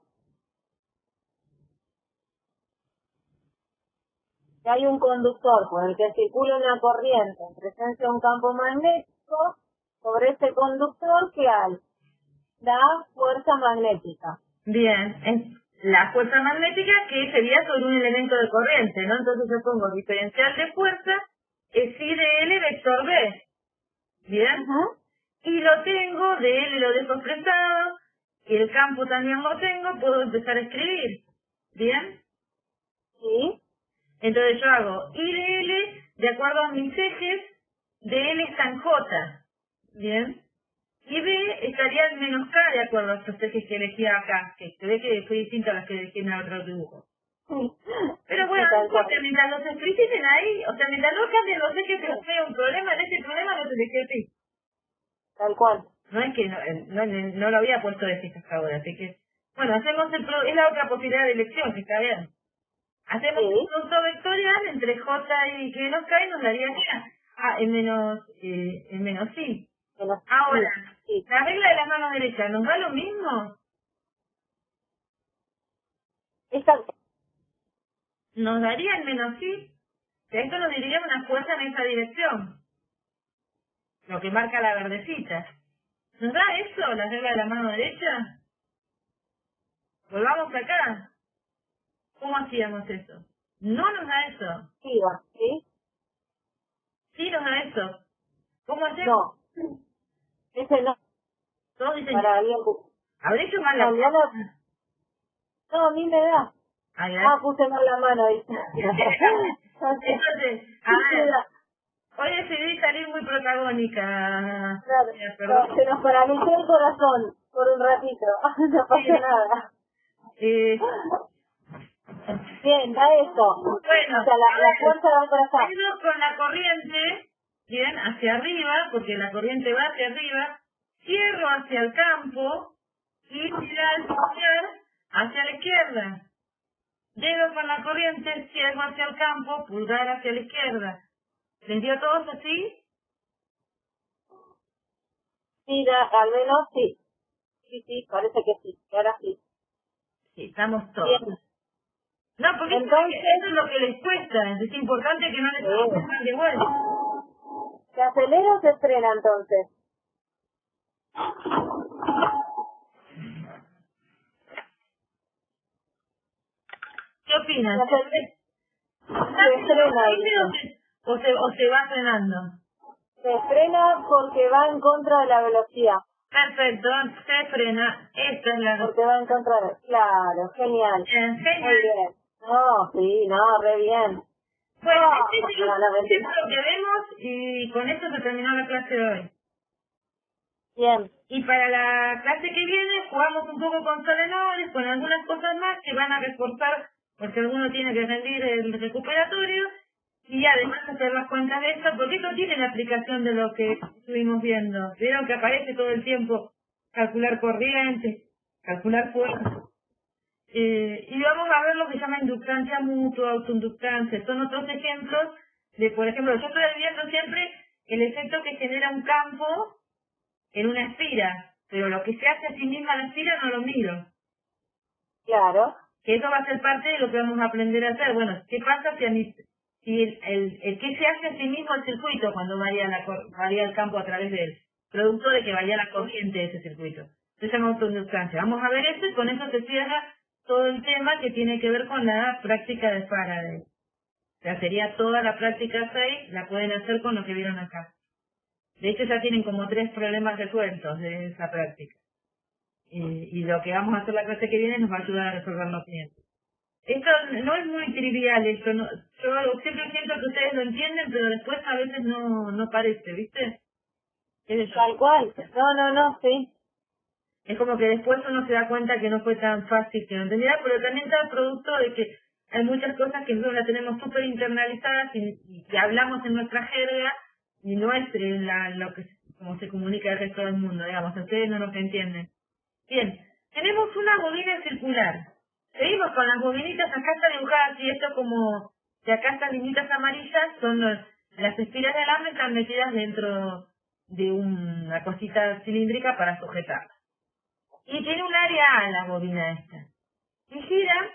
que hay un conductor por el que circula una corriente en presencia de un campo magnético, sobre ese conductor que hay la fuerza magnética. Bien, es la fuerza magnética que sería sobre un elemento de corriente, ¿no? Entonces yo pongo diferencial de fuerza es I de L vector B. Bien. Y lo tengo, de L lo dejo expresado, y el campo también lo tengo, puedo empezar a escribir. ¿Bien? Sí. Entonces yo hago I de L de acuerdo a mis ejes, de L está en J. ¿Bien? Y B estaría en menos K de acuerdo a estos ejes que elegí acá, que se ve que fue distinto a los que elegí en el otro dibujo. Sí. Pero bueno, porque mientras los expliciten ahí, o sea, mientras no cambien los ejes, pero sea un problema, en ese problema no se elegí así. Tal cual. No es que no lo había puesto de fijas hasta ahora, así que, bueno, hacemos es la otra posibilidad de elección, que está bien. Hacemos el producto vectorial entre J y que nos cae, nos daría en menos I. Ahora, la regla de la mano derecha, ¿nos da lo mismo? Nos daría el menos I. Que esto nos diría una fuerza en esa dirección. Lo que marca la verdecita. ¿Nos da eso, la regla de la mano derecha? Volvamos acá. ¿Cómo hacíamos eso? No nos da eso. ¿Sí? Sí nos da eso. ¿Cómo hacemos? No. Ese no. Todos dicen, Para alguien. ¿habré hecho mal la No, a mí me da. Puse mal la mano, dice. Entonces, a ver, hoy decidí salir muy protagónica. Claro, se nos paralizó el corazón por un ratito. No pasa nada. Bien, da eso. Bueno, o sea, la fuerza va para acá. Ido con la corriente, bien, hacia arriba, porque la corriente va hacia arriba, cierro hacia el campo y al pulgar hacia la izquierda. Llego con la corriente, cierro hacia el campo, pulgar hacia la izquierda. ¿Les dio a todos así? Sí, al menos sí. Sí, parece que sí. Ahora sí. Sí, estamos todos. Bien. No, porque entonces, eso es lo que les cuesta. Es importante que no les pongan de vuelta. ¿Se acelera o se frena entonces? ¿Qué opinan? Se frena. ¿O se va frenando? Se frena porque va en contra de la velocidad. Perfecto, se frena. Esta es la... Porque va en contra de... Claro, genial. Genial. Muy bien. No, sí, no, re bien. Bueno, este es lo que vemos y con esto se terminó la clase de hoy. Bien. Y para la clase que viene jugamos un poco con solenoides, con algunas cosas más que van a reforzar, porque alguno tiene que rendir el recuperatorio, y además hacer las cuentas de esto, porque esto tiene la aplicación de lo que estuvimos viendo. Vieron que aparece todo el tiempo calcular corriente, calcular fuerza. Y vamos a ver lo que se llama inductancia mutua, autoinductancia. Son otros ejemplos de, por ejemplo, yo estoy viendo siempre el efecto que genera un campo en una espira, pero lo que se hace a sí misma la espira no lo miro. Claro. Que eso va a ser parte de lo que vamos a aprender a hacer. Bueno, ¿qué pasa si el que se hace a sí mismo el circuito cuando varía el campo a través de él? Producto de que varía la corriente de ese circuito. Se llama autoinductancia. Vamos a ver eso y con eso se cierra todo el tema que tiene que ver con la práctica de Faraday. O sea, sería toda la práctica 6, la pueden hacer con lo que vieron acá. De hecho, ya tienen como 3 problemas resueltos de esa práctica. Y lo que vamos a hacer la clase que viene nos va a ayudar a resolver los clientes. Esto no es muy trivial, esto no, yo siempre siento que ustedes lo entienden, pero después a veces no parece, ¿viste? Tal cual. No, sí. Es como que después uno se da cuenta que no fue tan fácil que no entendía, pero también está el producto de que hay muchas cosas que nosotros las tenemos súper internalizadas y que hablamos en nuestra jerga y no es lo que como se comunica el resto del mundo, digamos, ustedes no nos entienden. Bien, tenemos una bobina circular. Seguimos con las bobinitas, acá está dibujada así, esto como, de acá estas linitas amarillas son las espiras de alambre están metidas dentro de una cosita cilíndrica para sujetarla. Y tiene un área A la bobina esta. Y gira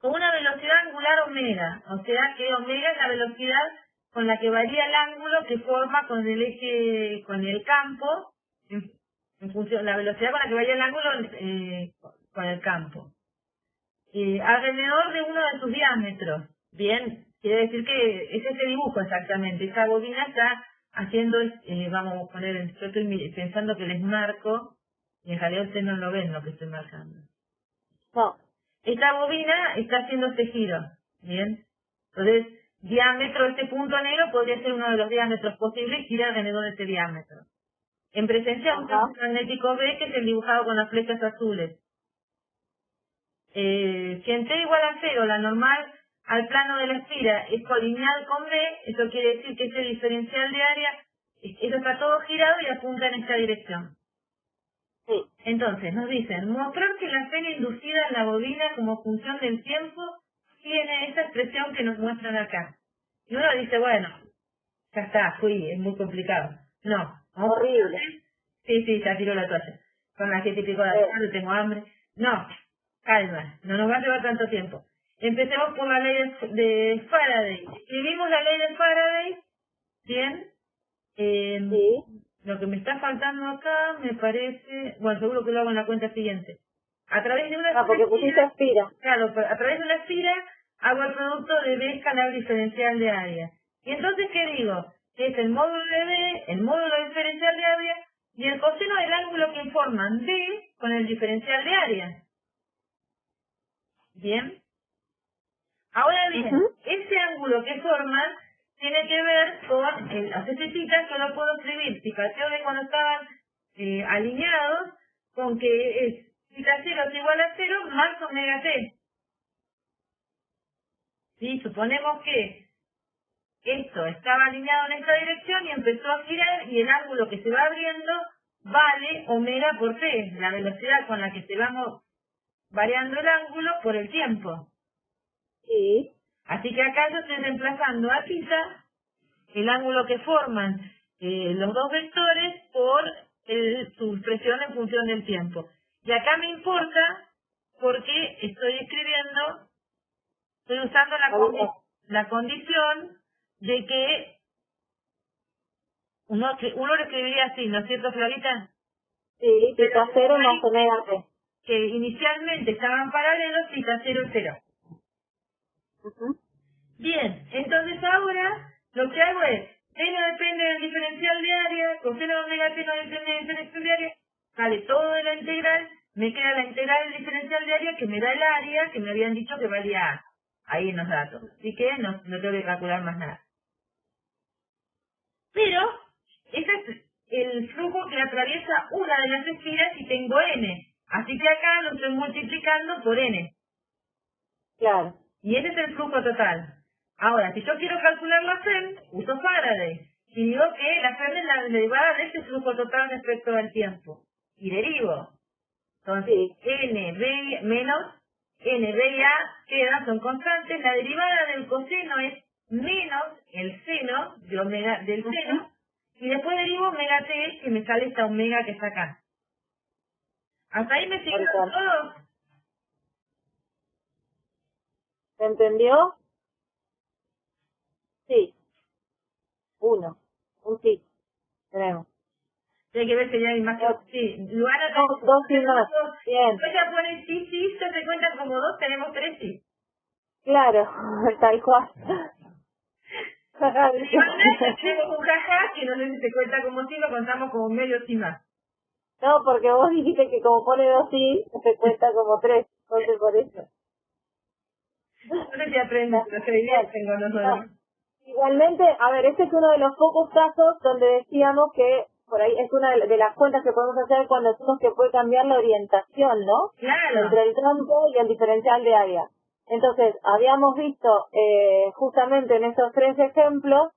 con una velocidad angular omega, o sea que omega es la velocidad con la que varía el ángulo que forma con el eje, con el campo, en función, la velocidad con la que varía el ángulo con el campo. Alrededor de uno de sus diámetros. Bien, quiere decir que es este dibujo exactamente. Esta bobina está haciendo, vamos a poner, yo estoy pensando que les marco, y en realidad ustedes no lo ven lo que estoy marcando. No. Esta bobina está haciendo este giro, ¿bien? Entonces, diámetro, este punto negro podría ser uno de los diámetros posibles y gira alrededor de este diámetro. En presencia de un campo magnético B, que es el dibujado con las flechas azules. Si en T igual a 0, la normal al plano de la esfera es colineal con B, eso quiere decir que ese diferencial de área, eso está todo girado y apunta en esta dirección. Sí. Entonces, nos dicen, mostrar que la fera inducida en la bobina como función del tiempo tiene esta expresión que nos muestran acá. Y uno dice, bueno, ya está, es muy complicado. No. Horrible. Sí, ya tiró la toalla. Son las 7:30 de la tarde, tengo hambre. No, calma, no nos va a llevar tanto tiempo. Empecemos por la ley de Faraday. Escribimos la ley de Faraday, ¿bien? Sí. Lo que me está faltando acá me parece, bueno, seguro que lo hago en la cuenta siguiente. A través de una porque pusiste espira. Claro, a través de una espira hago el producto de B escalar diferencial de área. Y entonces, ¿qué digo? Que es el módulo de B, el módulo diferencial de área y el coseno del ángulo que forman B con el diferencial de área. ¿Bien? Ahora bien, ese ángulo que forman tiene que ver con las citas que no puedo escribir. Fíjate de cuando estaban alineados con que es cita 0 es igual a 0 más omega t. ¿Sí? Suponemos que esto estaba alineado en esta dirección y empezó a girar y el ángulo que se va abriendo vale omega por t, la velocidad con la que se va variando el ángulo por el tiempo. Sí. Así que acá yo estoy reemplazando a theta, el ángulo que forman los dos vectores, por su expresión en función del tiempo. Y acá me importa porque estoy usando la condición de que uno lo escribiría así, ¿no es cierto, Florita? Sí, theta 0 más omega t. Que inicialmente estaban paralelos, theta 0, 0. Bien, entonces ahora lo que hago es, t no depende del diferencial de área, coseno de omega t no depende del diferencial de área, sale todo de la integral, me queda la integral del diferencial de área que me da el área que me habían dicho que valía A, ahí en los datos. Así que no tengo que calcular más nada. Pero, ese es el flujo que atraviesa una de las esferas y tengo n. Así que acá lo estoy multiplicando por n. Claro. Y ese es el flujo total. Ahora, si yo quiero calcular la FEM, uso Faraday. Y digo que la FEM es la derivada de este flujo total respecto al tiempo. Y derivo. Entonces, n, b, menos n, b y a quedan, son constantes. La derivada del coseno es menos el seno de omega, del seno. Y después derivo omega t, que me sale esta omega que está acá. ¿Hasta ahí me siguieron todos? ¿Se entendió? Sí. Un sí. Tenemos. Tiene que ver si ya hay más. Sí, Luana, dos y más. Bien. Ella pone sí, esto se cuenta como dos, tenemos 3 sí. Claro, tal cual. Igualmente tenemos un jaja que no sé si se cuenta como sí, lo contamos como medio sí más. No, porque vos dijiste que como pone dos sí, se cuenta como 3. Entonces por eso. No sé si aprendes, pero se divierten con nosotros. Igualmente, a ver, este es uno de los pocos casos donde decíamos que por ahí es una de las cuentas que podemos hacer cuando decimos que puede cambiar la orientación, ¿no? Claro. Entre el campo y el diferencial de área. Entonces, habíamos visto justamente en estos 3 ejemplos,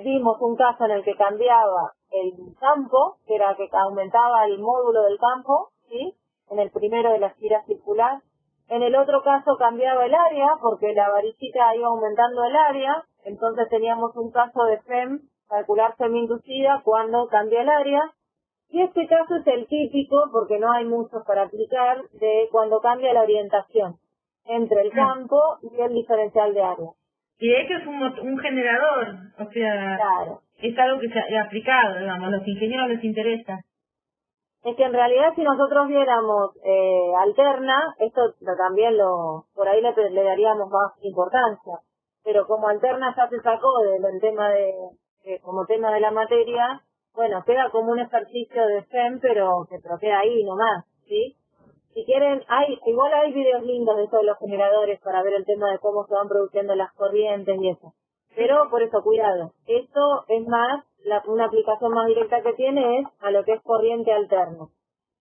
vimos un caso en el que cambiaba el campo, que era que aumentaba el módulo del campo, ¿sí? En el primero de la esfera circular. En el otro caso cambiaba el área, porque la varillita iba aumentando el área, entonces teníamos un caso de FEM, calcular FEM inducida cuando cambia el área. Y este caso es el típico, porque no hay muchos para aplicar, de cuando cambia la orientación. entre el campo y el diferencial de área. Y de hecho es un generador, o sea, Claro. es algo que se ha aplicado, digamos, a los ingenieros les interesa. Es que en realidad si nosotros viéramos alterna, esto también por ahí le daríamos más importancia. Pero como alterna ya se sacó del tema como tema de la materia, bueno, queda como un ejercicio de FEM, pero queda ahí nomás, ¿sí? Si quieren, igual hay videos lindos de todos los generadores para ver el tema de cómo se van produciendo las corrientes y eso. Pero por eso, cuidado. Esto es más, una aplicación más directa que tiene es a lo que es corriente alterna.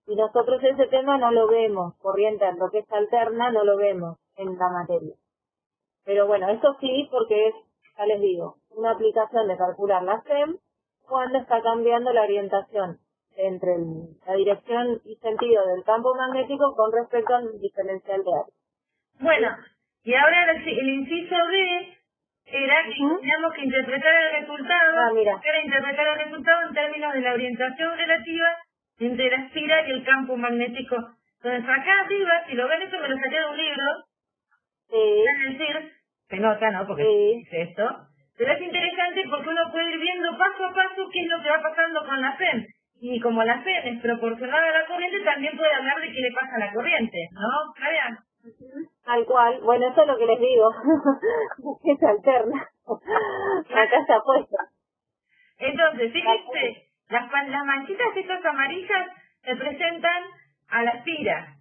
Y nosotros ese tema no lo vemos, corriente, lo que es alterna no lo vemos en la materia. Pero bueno, eso sí, porque es, ya les digo, una aplicación de calcular la FEM cuando está cambiando la orientación entre la dirección y sentido del campo magnético con respecto al diferencial de área. Bueno, y ahora el inciso B era que teníamos que interpretar el resultado, en términos de la orientación relativa entre la esfera y el campo magnético. Entonces acá arriba, si lo ven, esto me lo saqué de un libro, es decir, que no, acá no, porque dice esto, pero es interesante porque uno puede ir viendo paso a paso qué es lo que va pasando con la FEM. Y como la FEM es proporcional a la corriente, también puede hablar de qué le pasa a la corriente, ¿no, Fabián? Tal cual. Bueno, eso es lo que les digo. Que se alterna. Acá está puesto. Entonces, fíjense, las manchitas estas amarillas representan a la espira.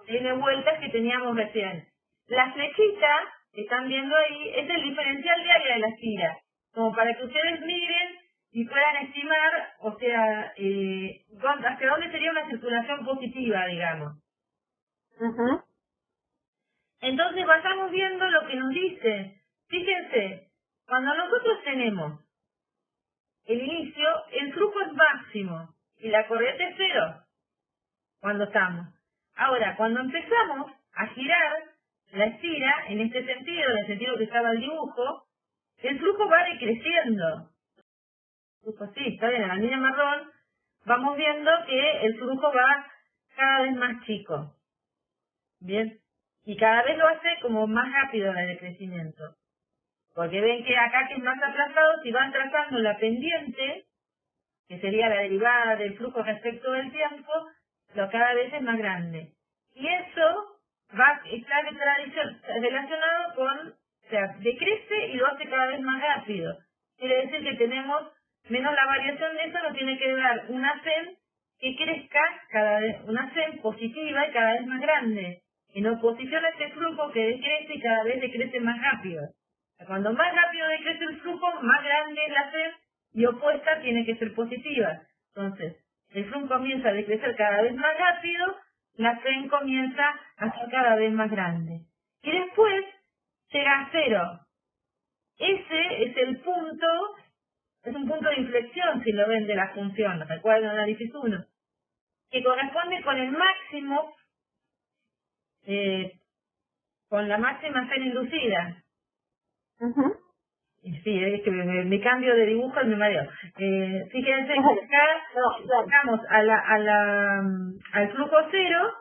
Tiene vueltas que teníamos recién. La flechita que están viendo ahí es el diferencial de área de la espira. Como para que ustedes miren y puedan estimar, o sea, hacia dónde sería una circulación positiva, digamos. Entonces vayamos viendo lo que nos dice. Fíjense, cuando nosotros tenemos el inicio, el flujo es máximo y la corriente es cero cuando estamos. Ahora, cuando empezamos a girar la estira, en este sentido, en el sentido que estaba el dibujo, el flujo va decreciendo. Sí, está bien, en la línea marrón vamos viendo que el flujo va cada vez más chico. Bien. Y cada vez lo hace como más rápido el decrecimiento. Porque ven que acá que es más aplazado, si van trazando la pendiente, que sería la derivada del flujo respecto del tiempo, lo cada vez es más grande. Y eso está relacionado con, o sea, decrece y lo hace cada vez más rápido. Quiere decir que tenemos menos la variación de eso, nos tiene que dar una FEM que crezca cada vez, una FEM positiva y cada vez más grande. En oposición a este flujo que decrece y cada vez decrece más rápido. Cuando más rápido decrece el flujo, más grande es la FEM y opuesta tiene que ser positiva. Entonces, el flujo comienza a decrecer cada vez más rápido, la FEM comienza a ser cada vez más grande. Y después llega a cero. Ese es el punto, es un punto de inflexión si lo ven de la función, recuerden el análisis 1, que corresponde con el máximo, con la máxima FEM inducida. Sí, es que me cambio de dibujo y me mareo. Fíjense que acá llegamos al flujo cero.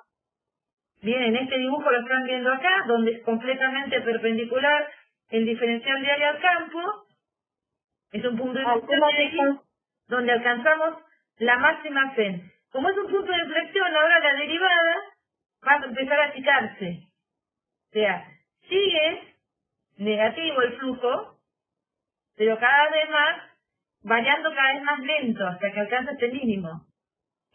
Bien, en este dibujo lo están viendo acá, donde es completamente perpendicular el diferencial de área al campo. Es un punto de inflexión donde alcanzamos la máxima FEM. Como es un punto de inflexión, ahora la derivada va a empezar a achicarse. O sea, sigue negativo el flujo, pero cada vez más, variando cada vez más lento hasta que alcanza este mínimo.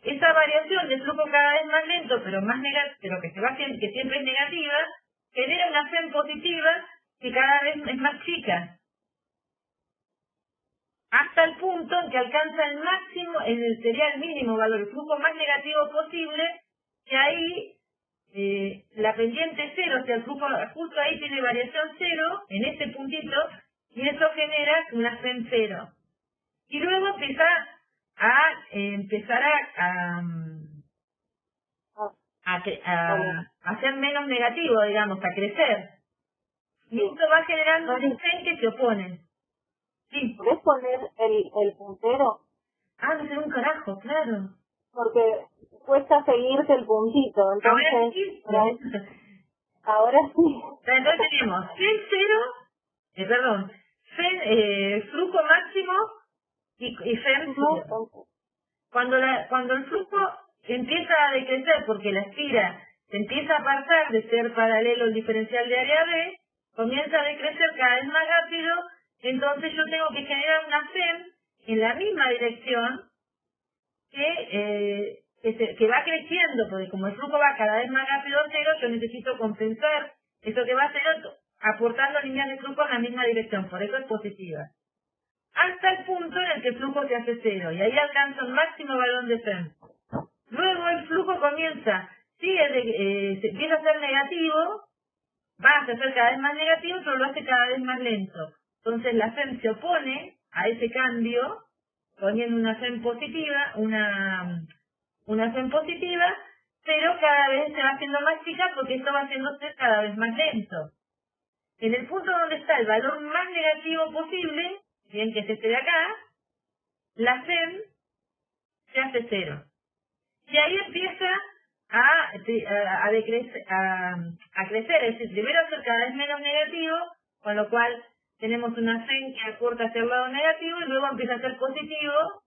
Esa variación de flujo cada vez más lento, pero más pero que siempre es negativa, genera una FEM positiva que cada vez es más chica. Hasta el punto en que alcanza el máximo, sería el mínimo valor, el flujo más negativo posible, que ahí la pendiente cero, o sea, el flujo justo ahí tiene variación cero, en este puntito, y eso genera una FEM cero. Y luego empezará a ser menos negativo, digamos, a crecer. Y esto va generando un FEM que se oponen. Sí. ¿Puedes poner el puntero? Ah, no sé un carajo, claro. Porque cuesta seguirse el puntito, entonces... Ahora sí. Entonces tenemos flujo máximo y FEM cero. Cuando el flujo empieza a decrecer porque la espira se empieza a apartar de ser paralelo al diferencial de área B, comienza a decrecer cada vez más rápido, entonces yo tengo que generar una FEM en la misma dirección que va creciendo, porque como el flujo va cada vez más rápido a cero, yo necesito compensar eso que va a cero aportando líneas de flujo en la misma dirección, por eso es positiva. Hasta el punto en el que el flujo se hace cero, y ahí alcanza el máximo valor de FEM. Luego el flujo se empieza a ser negativo, va a ser cada vez más negativo, pero lo hace cada vez más lento. Entonces la FEM se opone a ese cambio, poniendo una FEM positiva, una FEM positiva, pero cada vez se va haciendo más chica porque esto va haciéndose cada vez más lento. En el punto donde está el valor más negativo posible, bien que es este de acá, la FEM se hace cero. Y ahí empieza a crecer, es decir, primero a ser cada vez menos negativo, con lo cual tenemos una FEM que aporta hacia el lado negativo y luego empieza a ser positivo,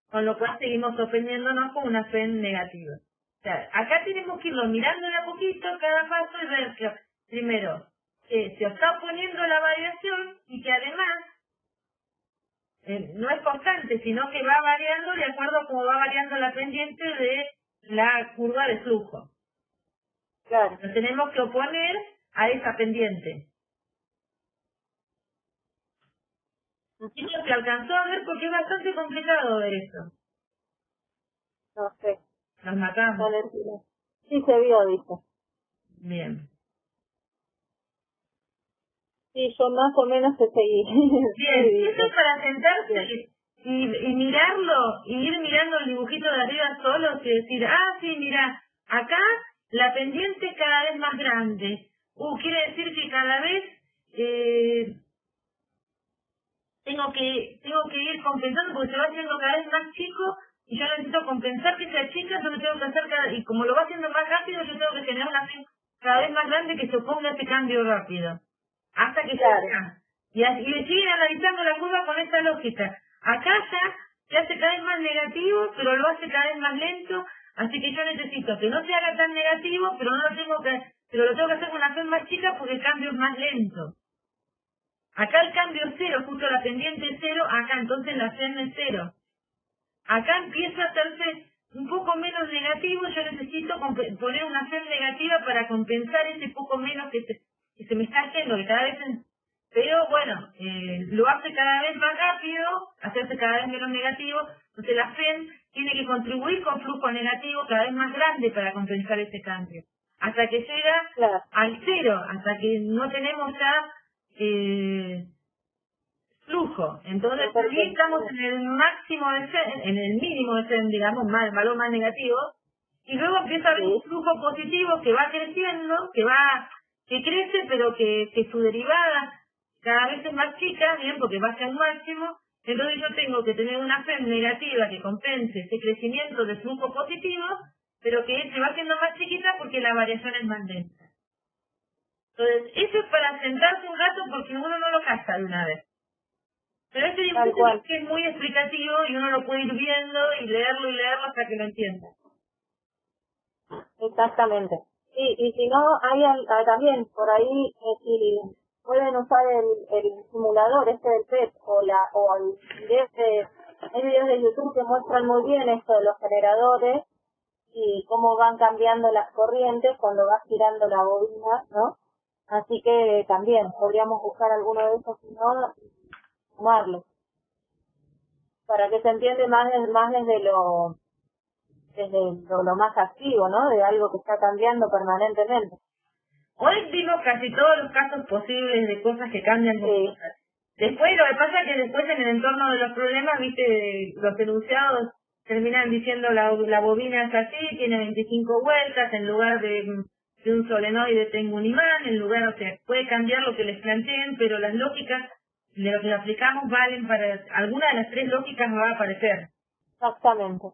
con lo cual seguimos sorprendiéndonos con una FEM negativa. O sea, acá tenemos que irlo mirando de a poquito cada paso y ver que, primero, que se está oponiendo la variación y que además no es constante, sino que va variando de acuerdo a cómo va variando la pendiente de la curva de flujo. Claro. Nos tenemos que oponer a esa pendiente. Y no se alcanzó a ver porque es bastante complicado ver eso. No sé. Nos matamos. Sí se vio, dice. Bien. Sí, yo más o menos te seguí. Bien, eso es para sentarse y mirarlo, y ir mirando el dibujito de arriba solo, y decir, sí, mira, acá la pendiente es cada vez más grande. Quiere decir que cada vez tengo que ir compensando porque se va haciendo cada vez más chico y yo necesito compensar que sea chica, entonces tengo que hacer y como lo va haciendo más rápido, yo tengo que generar una FEM cada vez más grande que se oponga a ese cambio rápido. Hasta que y siguen analizando la curva con esta lógica. Acá ya se hace cada vez más negativo, pero lo hace cada vez más lento, así que yo necesito que no se haga tan negativo, pero lo tengo que hacer con una FEM más chica porque el cambio es más lento. Acá el cambio es cero, justo la pendiente es cero, acá entonces la FEM es cero. Acá empieza a hacerse un poco menos negativo, yo necesito poner una FEM negativa para compensar ese poco menos que se me está haciendo, que cada vez pero bueno, lo hace cada vez más rápido, hacerse cada vez menos negativo, entonces la FEM tiene que contribuir con flujo negativo cada vez más grande para compensar ese cambio, hasta que llega al cero, hasta que no tenemos ya flujo. Entonces aquí estamos en el máximo de FEM, en el mínimo de FEM, digamos, el valor más negativo, y luego empieza a haber un flujo positivo que va creciendo, que crece, pero que su derivada cada vez es más chica, bien, porque va hacia un máximo, entonces yo tengo que tener una FEM negativa que compense ese crecimiento de flujo positivo, pero que se va haciendo más chiquita porque la variación es más lenta. Entonces, eso es para sentarse un rato porque uno no lo capta de una vez. Pero este dibujo es que es muy explicativo y uno lo puede ir viendo y leerlo hasta que lo entienda. Exactamente. Y si no, hay también por ahí, si pueden usar el simulador del PET hay videos de YouTube que muestran muy bien esto de los generadores y cómo van cambiando las corrientes cuando vas girando la bobina, ¿no? Así que también podríamos buscar alguno de esos, si no, sumarlo. Para que se entiende más desde lo más activo, ¿no? De algo que está cambiando permanentemente. Hoy vimos casi todos los casos posibles de cosas que cambian. Sí. Después, lo que pasa es que después en el entorno de los problemas, viste, los enunciados terminan diciendo la bobina es así, tiene 25 vueltas, en lugar de un solenoide tengo un imán, o sea, puede cambiar lo que les planteen, pero las lógicas de lo que aplicamos valen para, alguna de las tres lógicas va a aparecer. Exactamente.